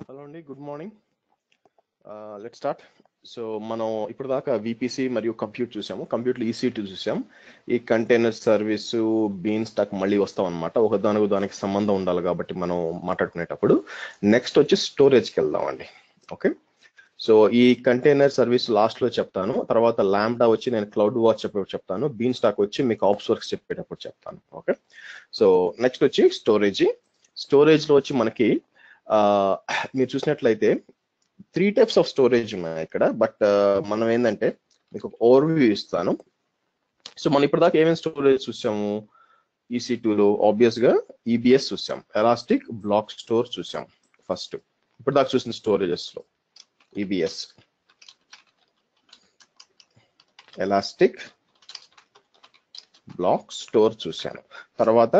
Hello అండి, good morning. Let's start. So మనం ఇప్పుడు దాకా విపిసి మరియు కంప్యూట్ చూసాము. కంప్యూటర్ ఈసీ2 చూసాం. ఈ కంటైనర్ సర్వీసు బీన్ స్టాక్ మళ్ళీ వస్తాం అనమాట. ఒక దానికి సంబంధం ఉండాలి కాబట్టి మనం మాట్లాడుకునేటప్పుడు నెక్స్ట్ వచ్చి స్టోరేజ్కి వెళ్దాం అండి. ఓకే, సో ఈ కంటైనర్ సర్వీస్ లాస్ట్ లో చెప్తాను. తర్వాత ల్యాండా వచ్చి నేను క్లౌడ్ వాచ్ చెప్పేటప్పుడు చెప్తాను. బీన్ స్టాక్ వచ్చి మీకు ఆప్స్ వర్క్స్ చెప్పేటప్పుడు చెప్తాను. ఓకే, సో నెక్స్ట్ వచ్చి స్టోరేజ్ లో వచ్చి మనకి మీరు చూసినట్లయితే 3 టైప్స్ ఆఫ్ స్టోరేజ్ ఉన్నాయి ఇక్కడ. బట్ మనం ఏంటంటే మీకు ఒక ఓవర్వ్యూ ఇస్తాను. సో మనం ఇప్పటిదాకా ఏమేమి స్టోరేజ్ చూసాము? EC2లో ఆబ్వియస్ గా EBS చూసాం, ఎలాస్టిక్ బ్లాక్ స్టోర్ చూసాం. ఫస్ట్ ఇప్పటిదాకా చూసిన స్టోరేజెస్ లో EBS, ఎలాస్టిక్ బ్లాక్ స్టోర్ చూసాను. తర్వాత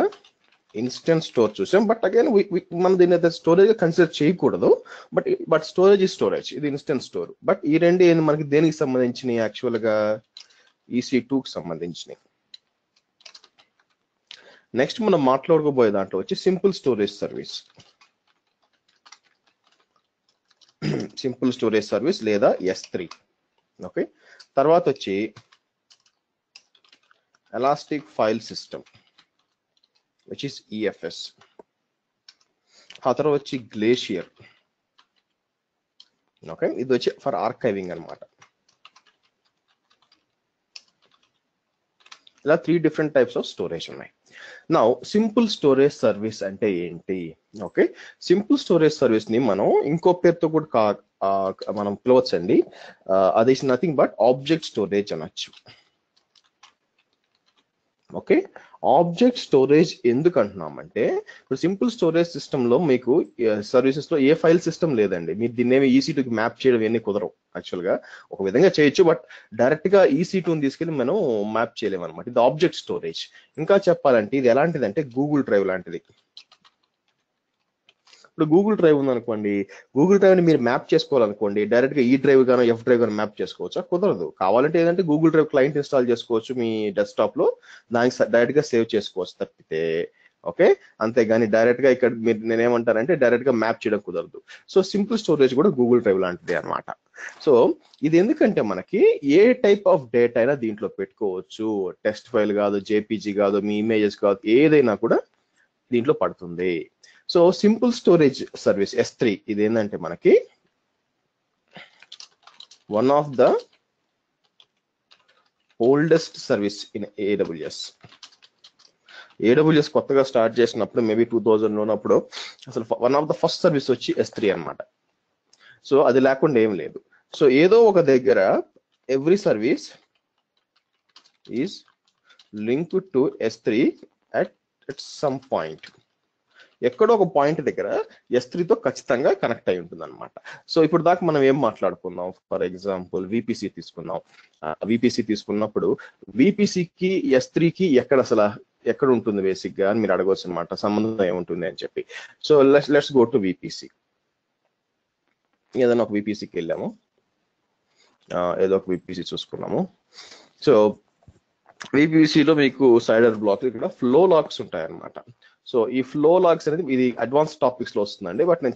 ఇన్స్టెంట్ స్టోర్ చూసాం. బట్ అగైన్ మనం దీన్ని అయితే స్టోరేజ్ కన్సిడర్ చేయకూడదు. బట్ స్టోరేజ్ ఈ స్టోరేజ్, ఇది ఇన్స్టెంట్ స్టోర్. బట్ ఈ రెండు మనకి దేనికి సంబంధించినవి? యాక్చువల్ గా EC2కి సంబంధించినవి. నెక్స్ట్ మనం మాట్లాడుకోబోయే దాంట్లో వచ్చి సింపుల్ స్టోరేజ్ సర్వీస్ లేదా S3. ఓకే, తర్వాత వచ్చి elastic file system which is EFS. ఆ తర్వాత వచ్చి గ్లేషియర్. ఓకే, ఇది వచ్చి ఫర్ ఆర్కైవింగ్ అనమాట. ఇలా 3 డిఫరెంట్ టైప్స్ ఆఫ్ స్టోరేజ్ ఉన్నాయి. నౌ సింపుల్ స్టోరేజ్ సర్వీస్ అంటే ఏంటి? ఓకే, సింపుల్ స్టోరేజ్ సర్వీస్ ని మనం ఇంకో పేరుతో కూడా మనం పిలవచ్చండి. అది is nothing but object storage అనొచ్చు. ఓకే, ఆబ్జెక్ట్ స్టోరేజ్ ఎందుకు అంటున్నామంటే ఇప్పుడు సింపుల్ స్టోరేజ్ సిస్టమ్ లో మీకు సర్వీసెస్ లో ఏ ఫైల్ సిస్టమ్ లేదండి. మీరు దీన్ని EC2కి మ్యాప్ చేయడం ఇవన్నీ కుదరవు. యాక్చువల్ గా ఒక విధంగా చేయొచ్చు, బట్ డైరెక్ట్ గా EC2ని తీసుకెళ్ళి మనం మ్యాప్ చేయలేము అనమాట. ఇది ఆబ్జెక్ట్ స్టోరేజ్. ఇంకా చెప్పాలంటే ఇది ఎలాంటిదంటే గూగుల్ డ్రైవ్ లాంటిది. ఇప్పుడు గూగుల్ డ్రైవ్ ఉందనుకోండి, గూగుల్ డ్రైవ్ ని మీరు మ్యాప్ చేసుకోవాలనుకోండి, డైరెక్ట్ గా ఈ డ్రైవ్ గానో F డ్రైవ్ గానో మ్యాప్ చేసుకోవచ్చా? కుదరదు. కావాలంటే ఏదంటే గూగుల్ డ్రైవ్ క్లయింట్ ఇన్స్టాల్ చేసుకోవచ్చు మీ డెస్క్టాప్ లో, దానికి డైరెక్ట్ గా సేవ్ చేసుకోవచ్చు తప్పితే. ఓకే, అంతేగాని డైరెక్ట్ గా ఇక్కడ మీరు నేనేమంటానంటే డైరెక్ట్ గా మ్యాప్ చేయడం కుదరదు. సో సింపుల్ స్టోరేజ్ కూడా గూగుల్ డ్రైవ్ లాంటిది అనమాట. సో ఇది ఎందుకంటే మనకి ఏ టైప్ ఆఫ్ డేటా అయినా దీంట్లో పెట్టుకోవచ్చు. టెక్స్ట్ ఫైల్ కాదు, JPG కాదు, మీ ఇమేజెస్ కాదు, ఏదైనా కూడా దీంట్లో పడుతుంది. So simple storage service S3 ఇది ఏంటంటే మనకి one of the oldest service in AWS. AWS కొత్తగా స్టార్ట్ చేసినప్పుడు మేబీ 2000 ఉన్నప్పుడు అసలు one of the first service వచ్చి S3 అనమాట. సో అది లేకుండా ఏం లేదు. సో ఏదో ఒక దగ్గర every service is linked to S3 at some point. ఎక్కడో ఒక పాయింట్ దగ్గర S3తో ఖచ్చితంగా కనెక్ట్ అయి ఉంటుంది అనమాట. సో ఇప్పుడు దాకా మనం ఏం మాట్లాడుకుందాం? ఫర్ ఎగ్జాంపుల్ VPC తీసుకుందాం. VPC తీసుకున్నప్పుడు VPCకి S3కి ఎక్కడ ఉంటుంది బేసిక్ గా అని మీరు అడగవచ్చు అనమాట. సంబంధం ఏముంటుంది అని చెప్పి. So let's go to VPC. ఏదైనా ఒక VPCకి వెళ్ళాము, ఏదో ఒక VPC చూసుకున్నాము. సో VPCలో మీకు సైడర్ బ్లాక్, ఇక్కడ ఫ్లో లాక్స్ ఉంటాయన్నమాట. సో ఈ ఫ్లో లాక్స్ అనేది ఇది అడ్వాన్స్ టాపిక్స్ లో వస్తుందండి. బట్ నేను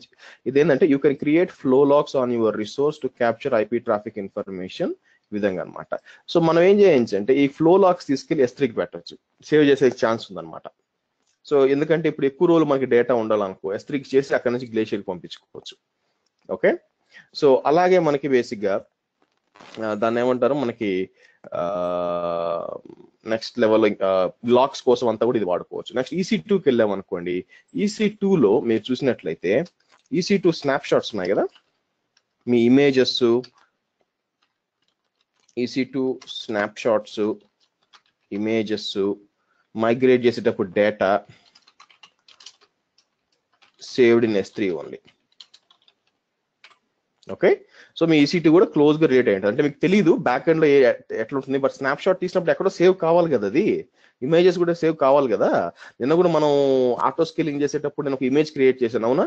ఇదేంటంటే you can create flow lakhs on your resource to capture IP traffic information విధంగా అనమాట. సో మనం ఏం చేయొచ్చు అంటే ఈ ఫ్లో లాక్స్ తీసుకెళ్లి S3కి పెట్టచ్చు, సేవ్ చేసే ఛాన్స్ ఉందన్నమాట. సో ఎందుకంటే ఇప్పుడు ఎక్కువ రోజులు మనకి డేటా ఉండాలనుకో S3కి చేసి అక్కడ నుంచి గ్లేషియర్కి పంపించుకోవచ్చు. ఓకే, సో అలాగే మనకి బేసిక్ గా దాన్ని ఏమంటారు, మనకి నెక్స్ట్ లెవెల్ లాక్స్ కోసం అంతా కూడా ఇది వాడుకోవచ్చు. నెక్స్ట్ EC2కి వెళ్ళాం అనుకోండి. EC2లో మీరు చూసినట్లయితే EC2 స్నాప్ షాట్స్ ఉన్నాయి కదా, మీ images, EC2 snapshots, images migrate చేసేటప్పుడు data saved in S3 only. Okay, so మీ EC2 కూడా క్లోజ్ గా రిలేట్ అయ్యింది. అంటే మీకు తెలియదు బ్యాక్ ఎండ్ లో ఎట్లా ఉంటుంది, బట్ స్నాప్ షాట్ తీసినప్పుడు ఎక్కడో సేవ్ కావాలి కదా, అది ఇమేజెస్ కూడా సేవ్ కావాలి కదా. నిన్న కూడా మనం ఆటో స్కేలింగ్ చేసేటప్పుడు నేను ఒక ఇమేజ్ క్రియేట్ చేశాను, అవునా?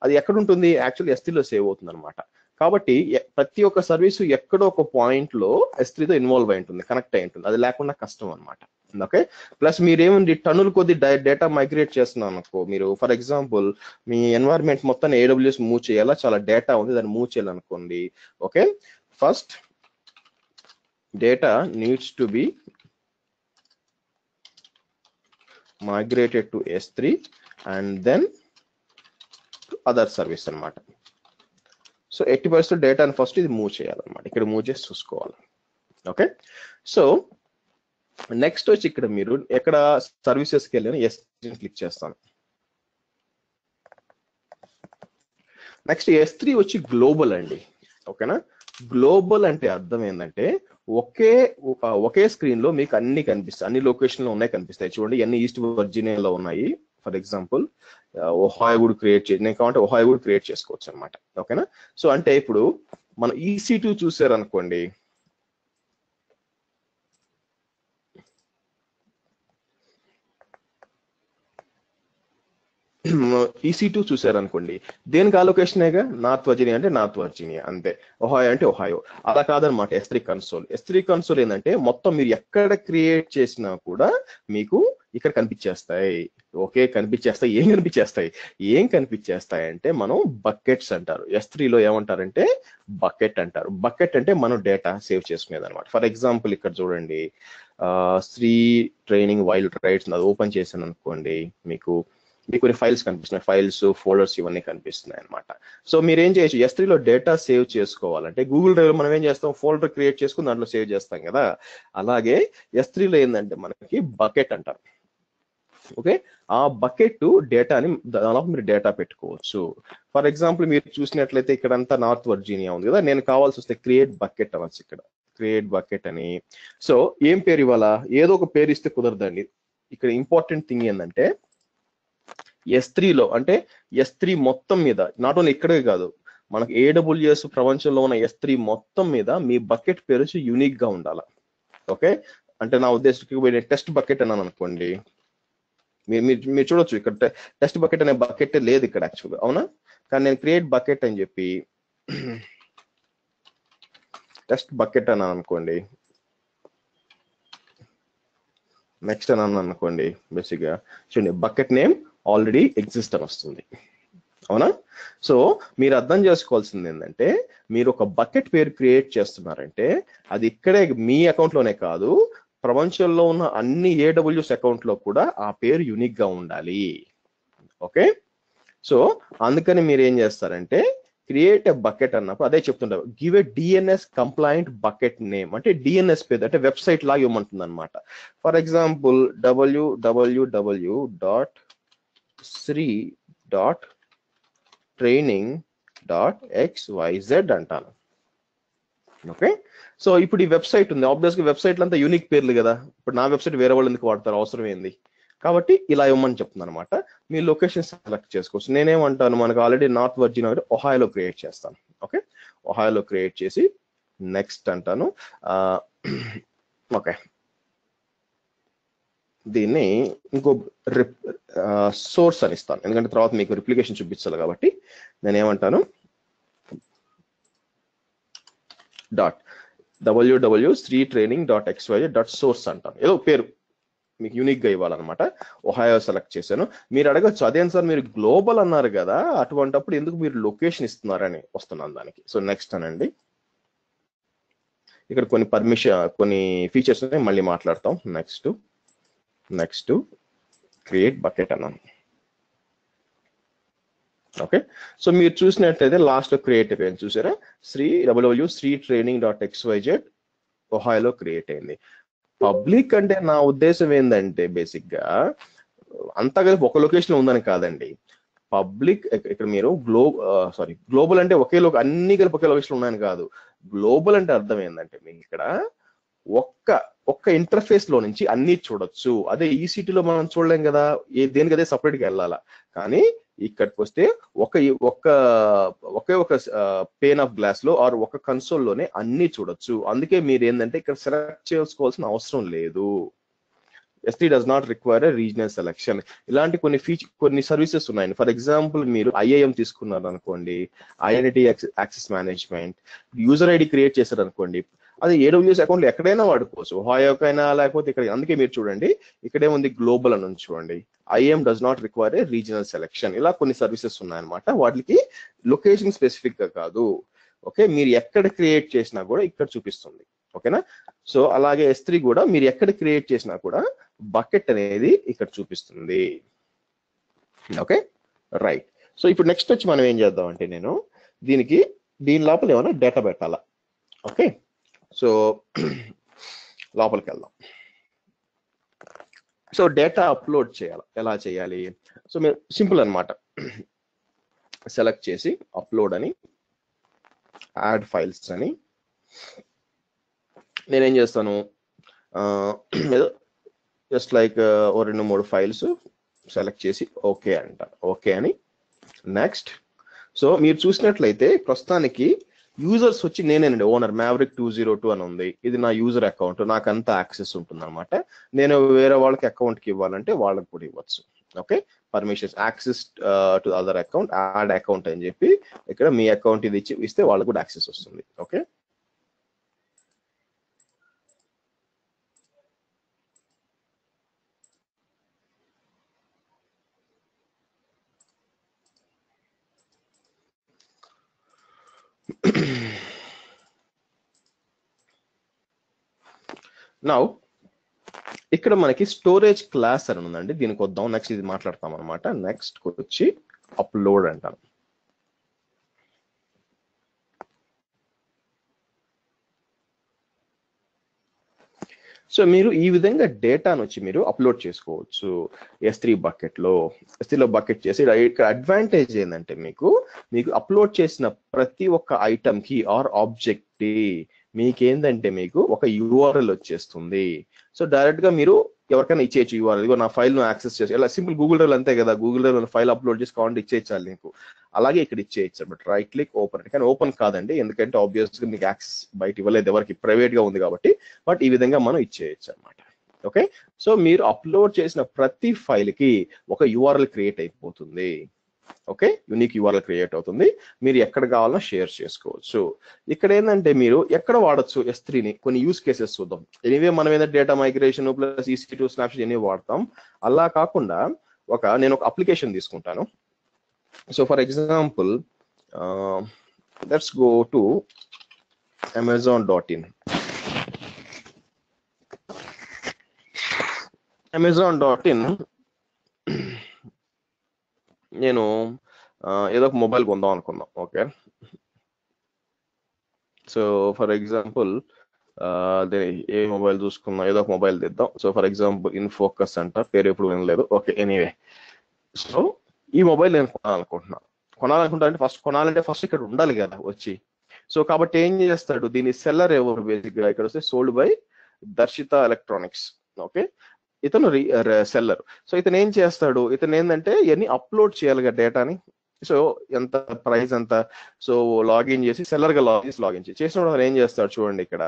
అది ఎక్కడ ఉంటుంది? యాక్చువల్లీ S3లో సేవ్ అవుతుంది అనమాట. కాబట్టి ప్రతి ఒక్క సర్వీస్ ఎక్కడో ఒక పాయింట్ లో S3తో ఇన్వాల్వ్ అయి ఉంటుంది, కనెక్ట్ అయి ఉంటుంది. అది లేకుండా కష్టం అనమాట. ఓకే, ప్లస్ మీరేముంది టన్నుల కొద్ది డేటా మైగ్రేట్ చేస్తున్నాను అనుకో, మీరు ఫర్ ఎగ్జాంపుల్ మీ ఎన్వైర్న్మెంట్ మొత్తాన్ని AWS మూవ్ చేయాలా, చాలా డేటా ఉంది దాన్ని మూవ్ చేయాలనుకోండి. Okay, first data needs to be migrated to S3 and then to other service అన్నమాట. సో 80% డేటాని ఫస్ట్ ఇది మూవ్ చేయాలన్నమాట, ఇక్కడ మూవ్ చేసి చూసుకోవాలి. ఓకే, సో నెక్స్ట్ వచ్చి ఇక్కడ మీరు ఎక్కడ సర్వీసెస్కి వెళ్ళి S3 క్లిక్ చేస్తాను. నెక్స్ట్ S3 వచ్చి గ్లోబల్ అండి. ఓకేనా, గ్లోబల్ అంటే అర్థం ఏంటంటే ఒకే స్క్రీన్ లో మీకు అన్ని కనిపిస్తాయి, అన్ని లొకేషన్ లో ఉన్నాయి కనిపిస్తాయి. చూడండి అన్ని ఈస్ట్ వర్జీనియాలో ఉన్నాయి. ఫర్ ఎగ్జాంపుల్ ఒహాయో కూడా క్రియేట్ చేసి, నేను కావాలంటే ఒహాయో కూడా క్రియేట్ చేసుకోవచ్చు అనమాట. ఓకేనా, సో అంటే ఇప్పుడు మనం EC2 చూసారనుకోండి, EC2 చూసారనుకోండి, దేనికి అలొకేషనేగా నార్త్ వర్జీనియా అంటే నార్త్ వర్జీనియా అంతే, ఒహాయో అంటే ఒహాయో. అలా కాదనమాట S3 కన్సోల్. S3 కన్సోల్ ఏంటంటే మొత్తం మీరు ఎక్కడ క్రియేట్ చేసినా కూడా మీకు ఇక్కడ కనిపించేస్తాయి. ఓకే, కనిపించేస్తాయి. ఏం కనిపించేస్తాయి అంటే మనం బకెట్స్ అంటారు. S3లో ఏమంటారంటే బకెట్ అంటారు. బకెట్ అంటే మనం డేటా సేవ్ చేసుకునేది అనమాట. ఫర్ ఎగ్జాంపుల్ ఇక్కడ చూడండి, శ్రీ ట్రైనింగ్ వైల్డ్ రైడ్స్ అది ఓపెన్ చేశాను అనుకోండి, మీకు కొన్ని ఫైల్స్ కనిపిస్తున్నాయి, ఫైల్స్ ఫోల్డర్స్ ఇవన్నీ కనిపిస్తున్నాయి అనమాట. సో మీరు ఏం చేయొచ్చు, S3లో డేటా సేవ్ చేసుకోవాలంటే గూగుల్ డ్రైవ్ మనం ఏం చేస్తాం, ఫోల్డర్ క్రియేట్ చేసుకుని దాంట్లో సేవ్ చేస్తాం కదా, అలాగే S3లో ఏంటంటే మనకి బకెట్ అంటారు. ఓకే, ఆ బకెట్ డేటాని దానిలో మీరు డేటా పెట్టుకోవచ్చు. ఫర్ ఎగ్జాంపుల్ మీరు చూసినట్లయితే ఇక్కడంతా నార్త్ వర్జీనియా ఉంది కదా, నేను కావాల్సి వస్తే క్రియేట్ బకెట్ అనొచ్చు, ఇక్కడ క్రియేట్ బకెట్ అని. సో ఏం పేరు ఇవ్వాలా, ఏదో ఒక పేరు ఇస్తే కుదరదండి. ఇక్కడ ఇంపార్టెంట్ థింగ్ ఏంటంటే S3లో అంటే S3 మొత్తం మీద, నాట్ ఓన్లీ ఇక్కడే కాదు, మనకు AWS ప్రపంచంలో ఉన్న S3 మొత్తం మీద మీ బకెట్ పేరు యూనిక్ గా ఉండాలి. ఓకే, అంటే నా ఉద్దేశం టెస్ట్ బకెట్ అన్నాను అనుకోండి, మీరు చూడొచ్చు ఇక్కడ టెస్ట్ బకెట్ అనే బకెట్ లేదు ఇక్కడ యాక్చువల్గా, అవునా? కానీ నేను క్రియేట్ బకెట్ అని చెప్పి టెస్ట్ బకెట్ అన్నాను అనుకోండి, నెక్స్ట్ అన్నాను అనుకోండి, బేసిక్గా చూడండి బకెట్ నేమ్ ఆల్రెడీ ఎగ్జిస్ట్ అని వస్తుంది, అవునా? సో మీరు అర్థం చేసుకోవాల్సింది ఏంటంటే, మీరు ఒక బకెట్ పేరు క్రియేట్ చేస్తున్నారంటే అది ఇక్కడే మీ అకౌంట్ లోనే కాదు, ప్రపంచంలో ఉన్న అన్ని AWS అకౌంట్ లో కూడా ఆ పేరు యూనిక్ గా ఉండాలి. ఓకే, సో అందుకని మీరు ఏం చేస్తారంటే క్రియేట్ ఎ బకెట్ అన్నప్పుడు అదే చెప్తుంటారు, give a DNS complaint bucket name. అంటే DNS పేరు అంటే వెబ్సైట్ లాగా ఇవ్వమంటుంది అనమాట. ఫర్ ఎగ్జాంపుల్ www.sri.training.xyz అంటాను. ఓకే, సో ఇప్పుడు ఈ వెబ్సైట్ ఉంది, ఆబ్వియస్ గా వెబ్సైట్లు అంతా యూనిక్ పేర్లు కదా, ఇప్పుడు నా వెబ్సైట్ వేరే వాళ్ళు ఎందుకు వాడతారు, అవసరం ఏంది? కాబట్టి ఇలా ఇవ్వమని చెప్తున్నాను అనమాట. మీ లొకేషన్ సెలెక్ట్ చేసుకోవచ్చు. నేనేమంటాను, మనకు ఆల్రెడీ నార్త్ వర్జీనియా ఒహాయోలో క్రియేట్ చేస్తాను. ఓకే, ఒహాయోలో క్రియేట్ చేసి నెక్స్ట్ అంటాను. ఓకే, దీన్ని ఇంకో సోర్స్ అని ఇస్తాను, ఎందుకంటే తర్వాత మీకు రిప్లికేషన్ చూపించాలి కాబట్టి. నేను ఏమంటాను, www.sritraining.xyz.source అంటాను. ఏదో పేరు మీకు యూనిక్ గా ఇవ్వాలన్నమాట. ఒహాయో సెలెక్ట్ చేశాను. మీరు అడగచ్చు, అదేం సార్ మీరు గ్లోబల్ అన్నారు కదా, అటువంటిప్పుడు ఎందుకు మీరు లొకేషన్ ఇస్తున్నారని వస్తున్నాను దానికి. సో నెక్స్ట్ అనండి, ఇక్కడ కొన్ని ఫీచర్స్ మళ్ళీ మాట్లాడతాం. నెక్స్ట్ క్రియేట్ బకెట్ అన్నాను. ఓకే, సో మీరు చూసినట్లయితే లాస్ట్ లో క్రియేట్ అయిపోయింది, చూసారా? www.sritraining.xyz ఒహాయోలో క్రియేట్ అయింది. పబ్లిక్ అంటే నా ఉద్దేశం ఏంటంటే బేసిక్ గా అంతా కలిపి ఒక లొకేషన్ లో ఉందని కాదండి. పబ్లిక్ ఇక్కడ మీరు గ్లోబల్ అంటే అన్ని కలిపి ఒకే లొకేషన్ ఉన్నాయని కాదు. గ్లోబల్ అంటే అర్థం ఏంటంటే మీకు ఇక్కడ ఒక్క ఇంటర్ఫేస్ లో నుంచి అన్ని చూడొచ్చు. అదే EC2లో మనం చూడలేం కదా, దేనికి అదే సపరేట్ గా వెళ్ళాలా. కానీ ఇక్కడికి వస్తే ఒకే ఒక పేన్ ఆఫ్ గ్లాస్ లో ఆర్ ఒక కన్సోల్ లోనే అన్ని చూడొచ్చు. అందుకే మీరు ఏంటంటే ఇక్కడ సెలెక్ట్ చేసుకోవాల్సిన అవసరం లేదు. S3 does not require a regional selection. ఇలాంటి కొన్ని సర్వీసెస్ ఉన్నాయండి. ఫర్ ఎగ్జాంపుల్ మీరు IAM తీసుకున్నారు అనుకోండి, identity access management, user ID create చేశారు అనుకోండి, అది AWS అకౌంట్లో ఎక్కడైనా వాడుకోవచ్చు, ఒహాయోకైనా లేకపోతే ఇక్కడ. అందుకే మీరు చూడండి ఇక్కడేముంది, గ్లోబల్ అని ఉంది చూడండి. IAM does not require A regional selection. ఇలా కొన్ని సర్వీసెస్ ఉన్నాయన్నమాట, వాటికి లొకేషన్ స్పెసిఫిక్ గా కాదు. ఓకే, మీరు ఎక్కడ క్రియేట్ చేసినా కూడా ఇక్కడ చూపిస్తుంది. ఓకేనా? సో అలాగే S3 కూడా మీరు ఎక్కడ క్రియేట్ చేసినా కూడా బకెట్ అనేది ఇక్కడ చూపిస్తుంది. Okay, right. సో ఇప్పుడు నెక్స్ట్ వచ్చి మనం ఏం చేద్దాం అంటే, దీని లోపల ఏమైనా డేటా పెట్టాలా. ఓకే, సో లోపలికి వెళ్దాం. సో డేటా అప్లోడ్ చేయాలి, ఎలా చేయాలి? సో మీరు సింపుల్ అన్నమాట, సెలెక్ట్ చేసి అప్లోడ్ అని, యాడ్ ఫైల్స్ అని. నేనేం చేస్తాను, జస్ట్ లైక్ ఓ 2-3 ఫైల్స్ సెలెక్ట్ చేసి ఓకే అంటాను. ఓకే అని నెక్స్ట్. సో మీరు చూసినట్లయితే ప్రస్తుతానికి యూజర్స్ వచ్చి నేనేనండి, ఓనర్ మ్యావరిక్ 202 అని ఉంది. ఇది నా యూజర్ అకౌంట్, నాకు అంత యాక్సెస్ ఉంటుంది అనమాట. నేను వేరే వాళ్ళకి అకౌంట్కి ఇవ్వాలంటే వాళ్ళకి కూడా ఇవ్వచ్చు. Okay, permissions, access to other account, add account అని చెప్పి ఇక్కడ మీ అకౌంట్ ఇది ఇస్తే వాళ్ళకి కూడా యాక్సెస్ వస్తుంది. ఓకే, నౌ ఇక్కడ మనకి స్టోరేజ్ క్లాస్ అని ఉందండి, దీనికి వద్దాం. నెక్స్ట్ ఇది మాట్లాడతాం అనమాట. నెక్స్ట్ వచ్చి అప్లోడ్ అంటాను. సో మీరు ఈ విధంగా డేటాను వచ్చి మీరు అప్లోడ్ చేసుకోవచ్చు S3 బకెట్లో. S3లో బకెట్ చేసి ఇక్కడ అడ్వాంటేజ్ ఏంటంటే, మీకు అప్లోడ్ చేసిన ప్రతి ఒక్క ఐటమ్ కి ఆర్ ఆబ్జెక్ట్ కి మీకేందంటే మీకు ఒక URL వచ్చేస్తుంది. సో డైరెక్ట్ గా మీరు ఎవరికైనా ఇచ్చేయచ్చు URL. ఇగో నా ఫైల్ ను యాక్సెస్ చేసి, ఇలా సింపుల్ గూగుల్ డ్రైవ్ అంతే కదా, గూగుల్ డ్రైవ్ ఫైల్ అప్లోడ్ చేసి కావాలంటే ఇచ్చేయచ్చాలి నీకు. అలాగే ఇక్కడ ఇచ్చేయచ్చు అనమాట. రైట్ క్లిక్ ఓపెన్, కానీ ఓపెన్ కాదండి, ఎందుకంటే ఆబ్వియస్గా మీకు యాక్సెస్ బయట ఇవ్వలేదు ఎవరికి, ప్రైవేట్ గా ఉంది కాబట్టి. బట్ ఈ విధంగా మనం ఇచ్చేయచ్చు అనమాట. ఓకే, సో మీరు అప్లోడ్ చేసిన ప్రతి ఫైల్ కి ఒక URL క్రియేట్ అయిపోతుంది. ఓకే, యూనిక్ URL క్రియేట్ అవుతుంది. మీరు ఎక్కడ కావాలన్నా షేర్ చేసుకోవచ్చు. ఇక్కడ ఏంటంటే మీరు ఎక్కడ వాడచ్చు S3ని, కొన్ని యూస్ కేసెస్ చూద్దాం. ఎనీవే మనం ఏంటంటే data migration plus EC2 snapshot ఎన్ని వాడతాం. అలా కాకుండా నేను ఒక అప్లికేషన్ తీసుకుంటాను. So for example let's go to amazon.in. amazon.in నేను ఏదో ఒక మొబైల్ కొందాం అనుకుందాం. Okay, so for example A mobile చూసుకున్నా, ఏదో ఒక mobile తెద్దాం. So for example InFocus అంట, పేరు ఎప్పుడు వినలేదు. ఓకే, ఎనీవే, సో ఈ మొబైల్ నేను కొనాలనుకుంటా. కొనాలంటే ఫస్ట్ ఇక్కడ ఉండాలి కదా వచ్చి. సో కాబట్టి ఏం చేస్తాడు, దీని సెల్లర్ ఎవరు బేసిక్గా ఇక్కడ వస్తే సోల్డ్ బై దర్శిత ఎలక్ట్రానిక్స్. ఓకే, ఇతను సెల్లర్. సో ఇతను ఏం చేస్తాడు, ఇతను ఏంటంటే ఇవన్నీ అప్లోడ్ చేయాలి కదా డేటాని. సో ఎంత ప్రైస్ ఎంత, సో లాగిన్ చేసి సెల్లర్ గా లాగిన్ చేసినప్పుడు ఏం చేస్తాడు చూడండి ఇక్కడ,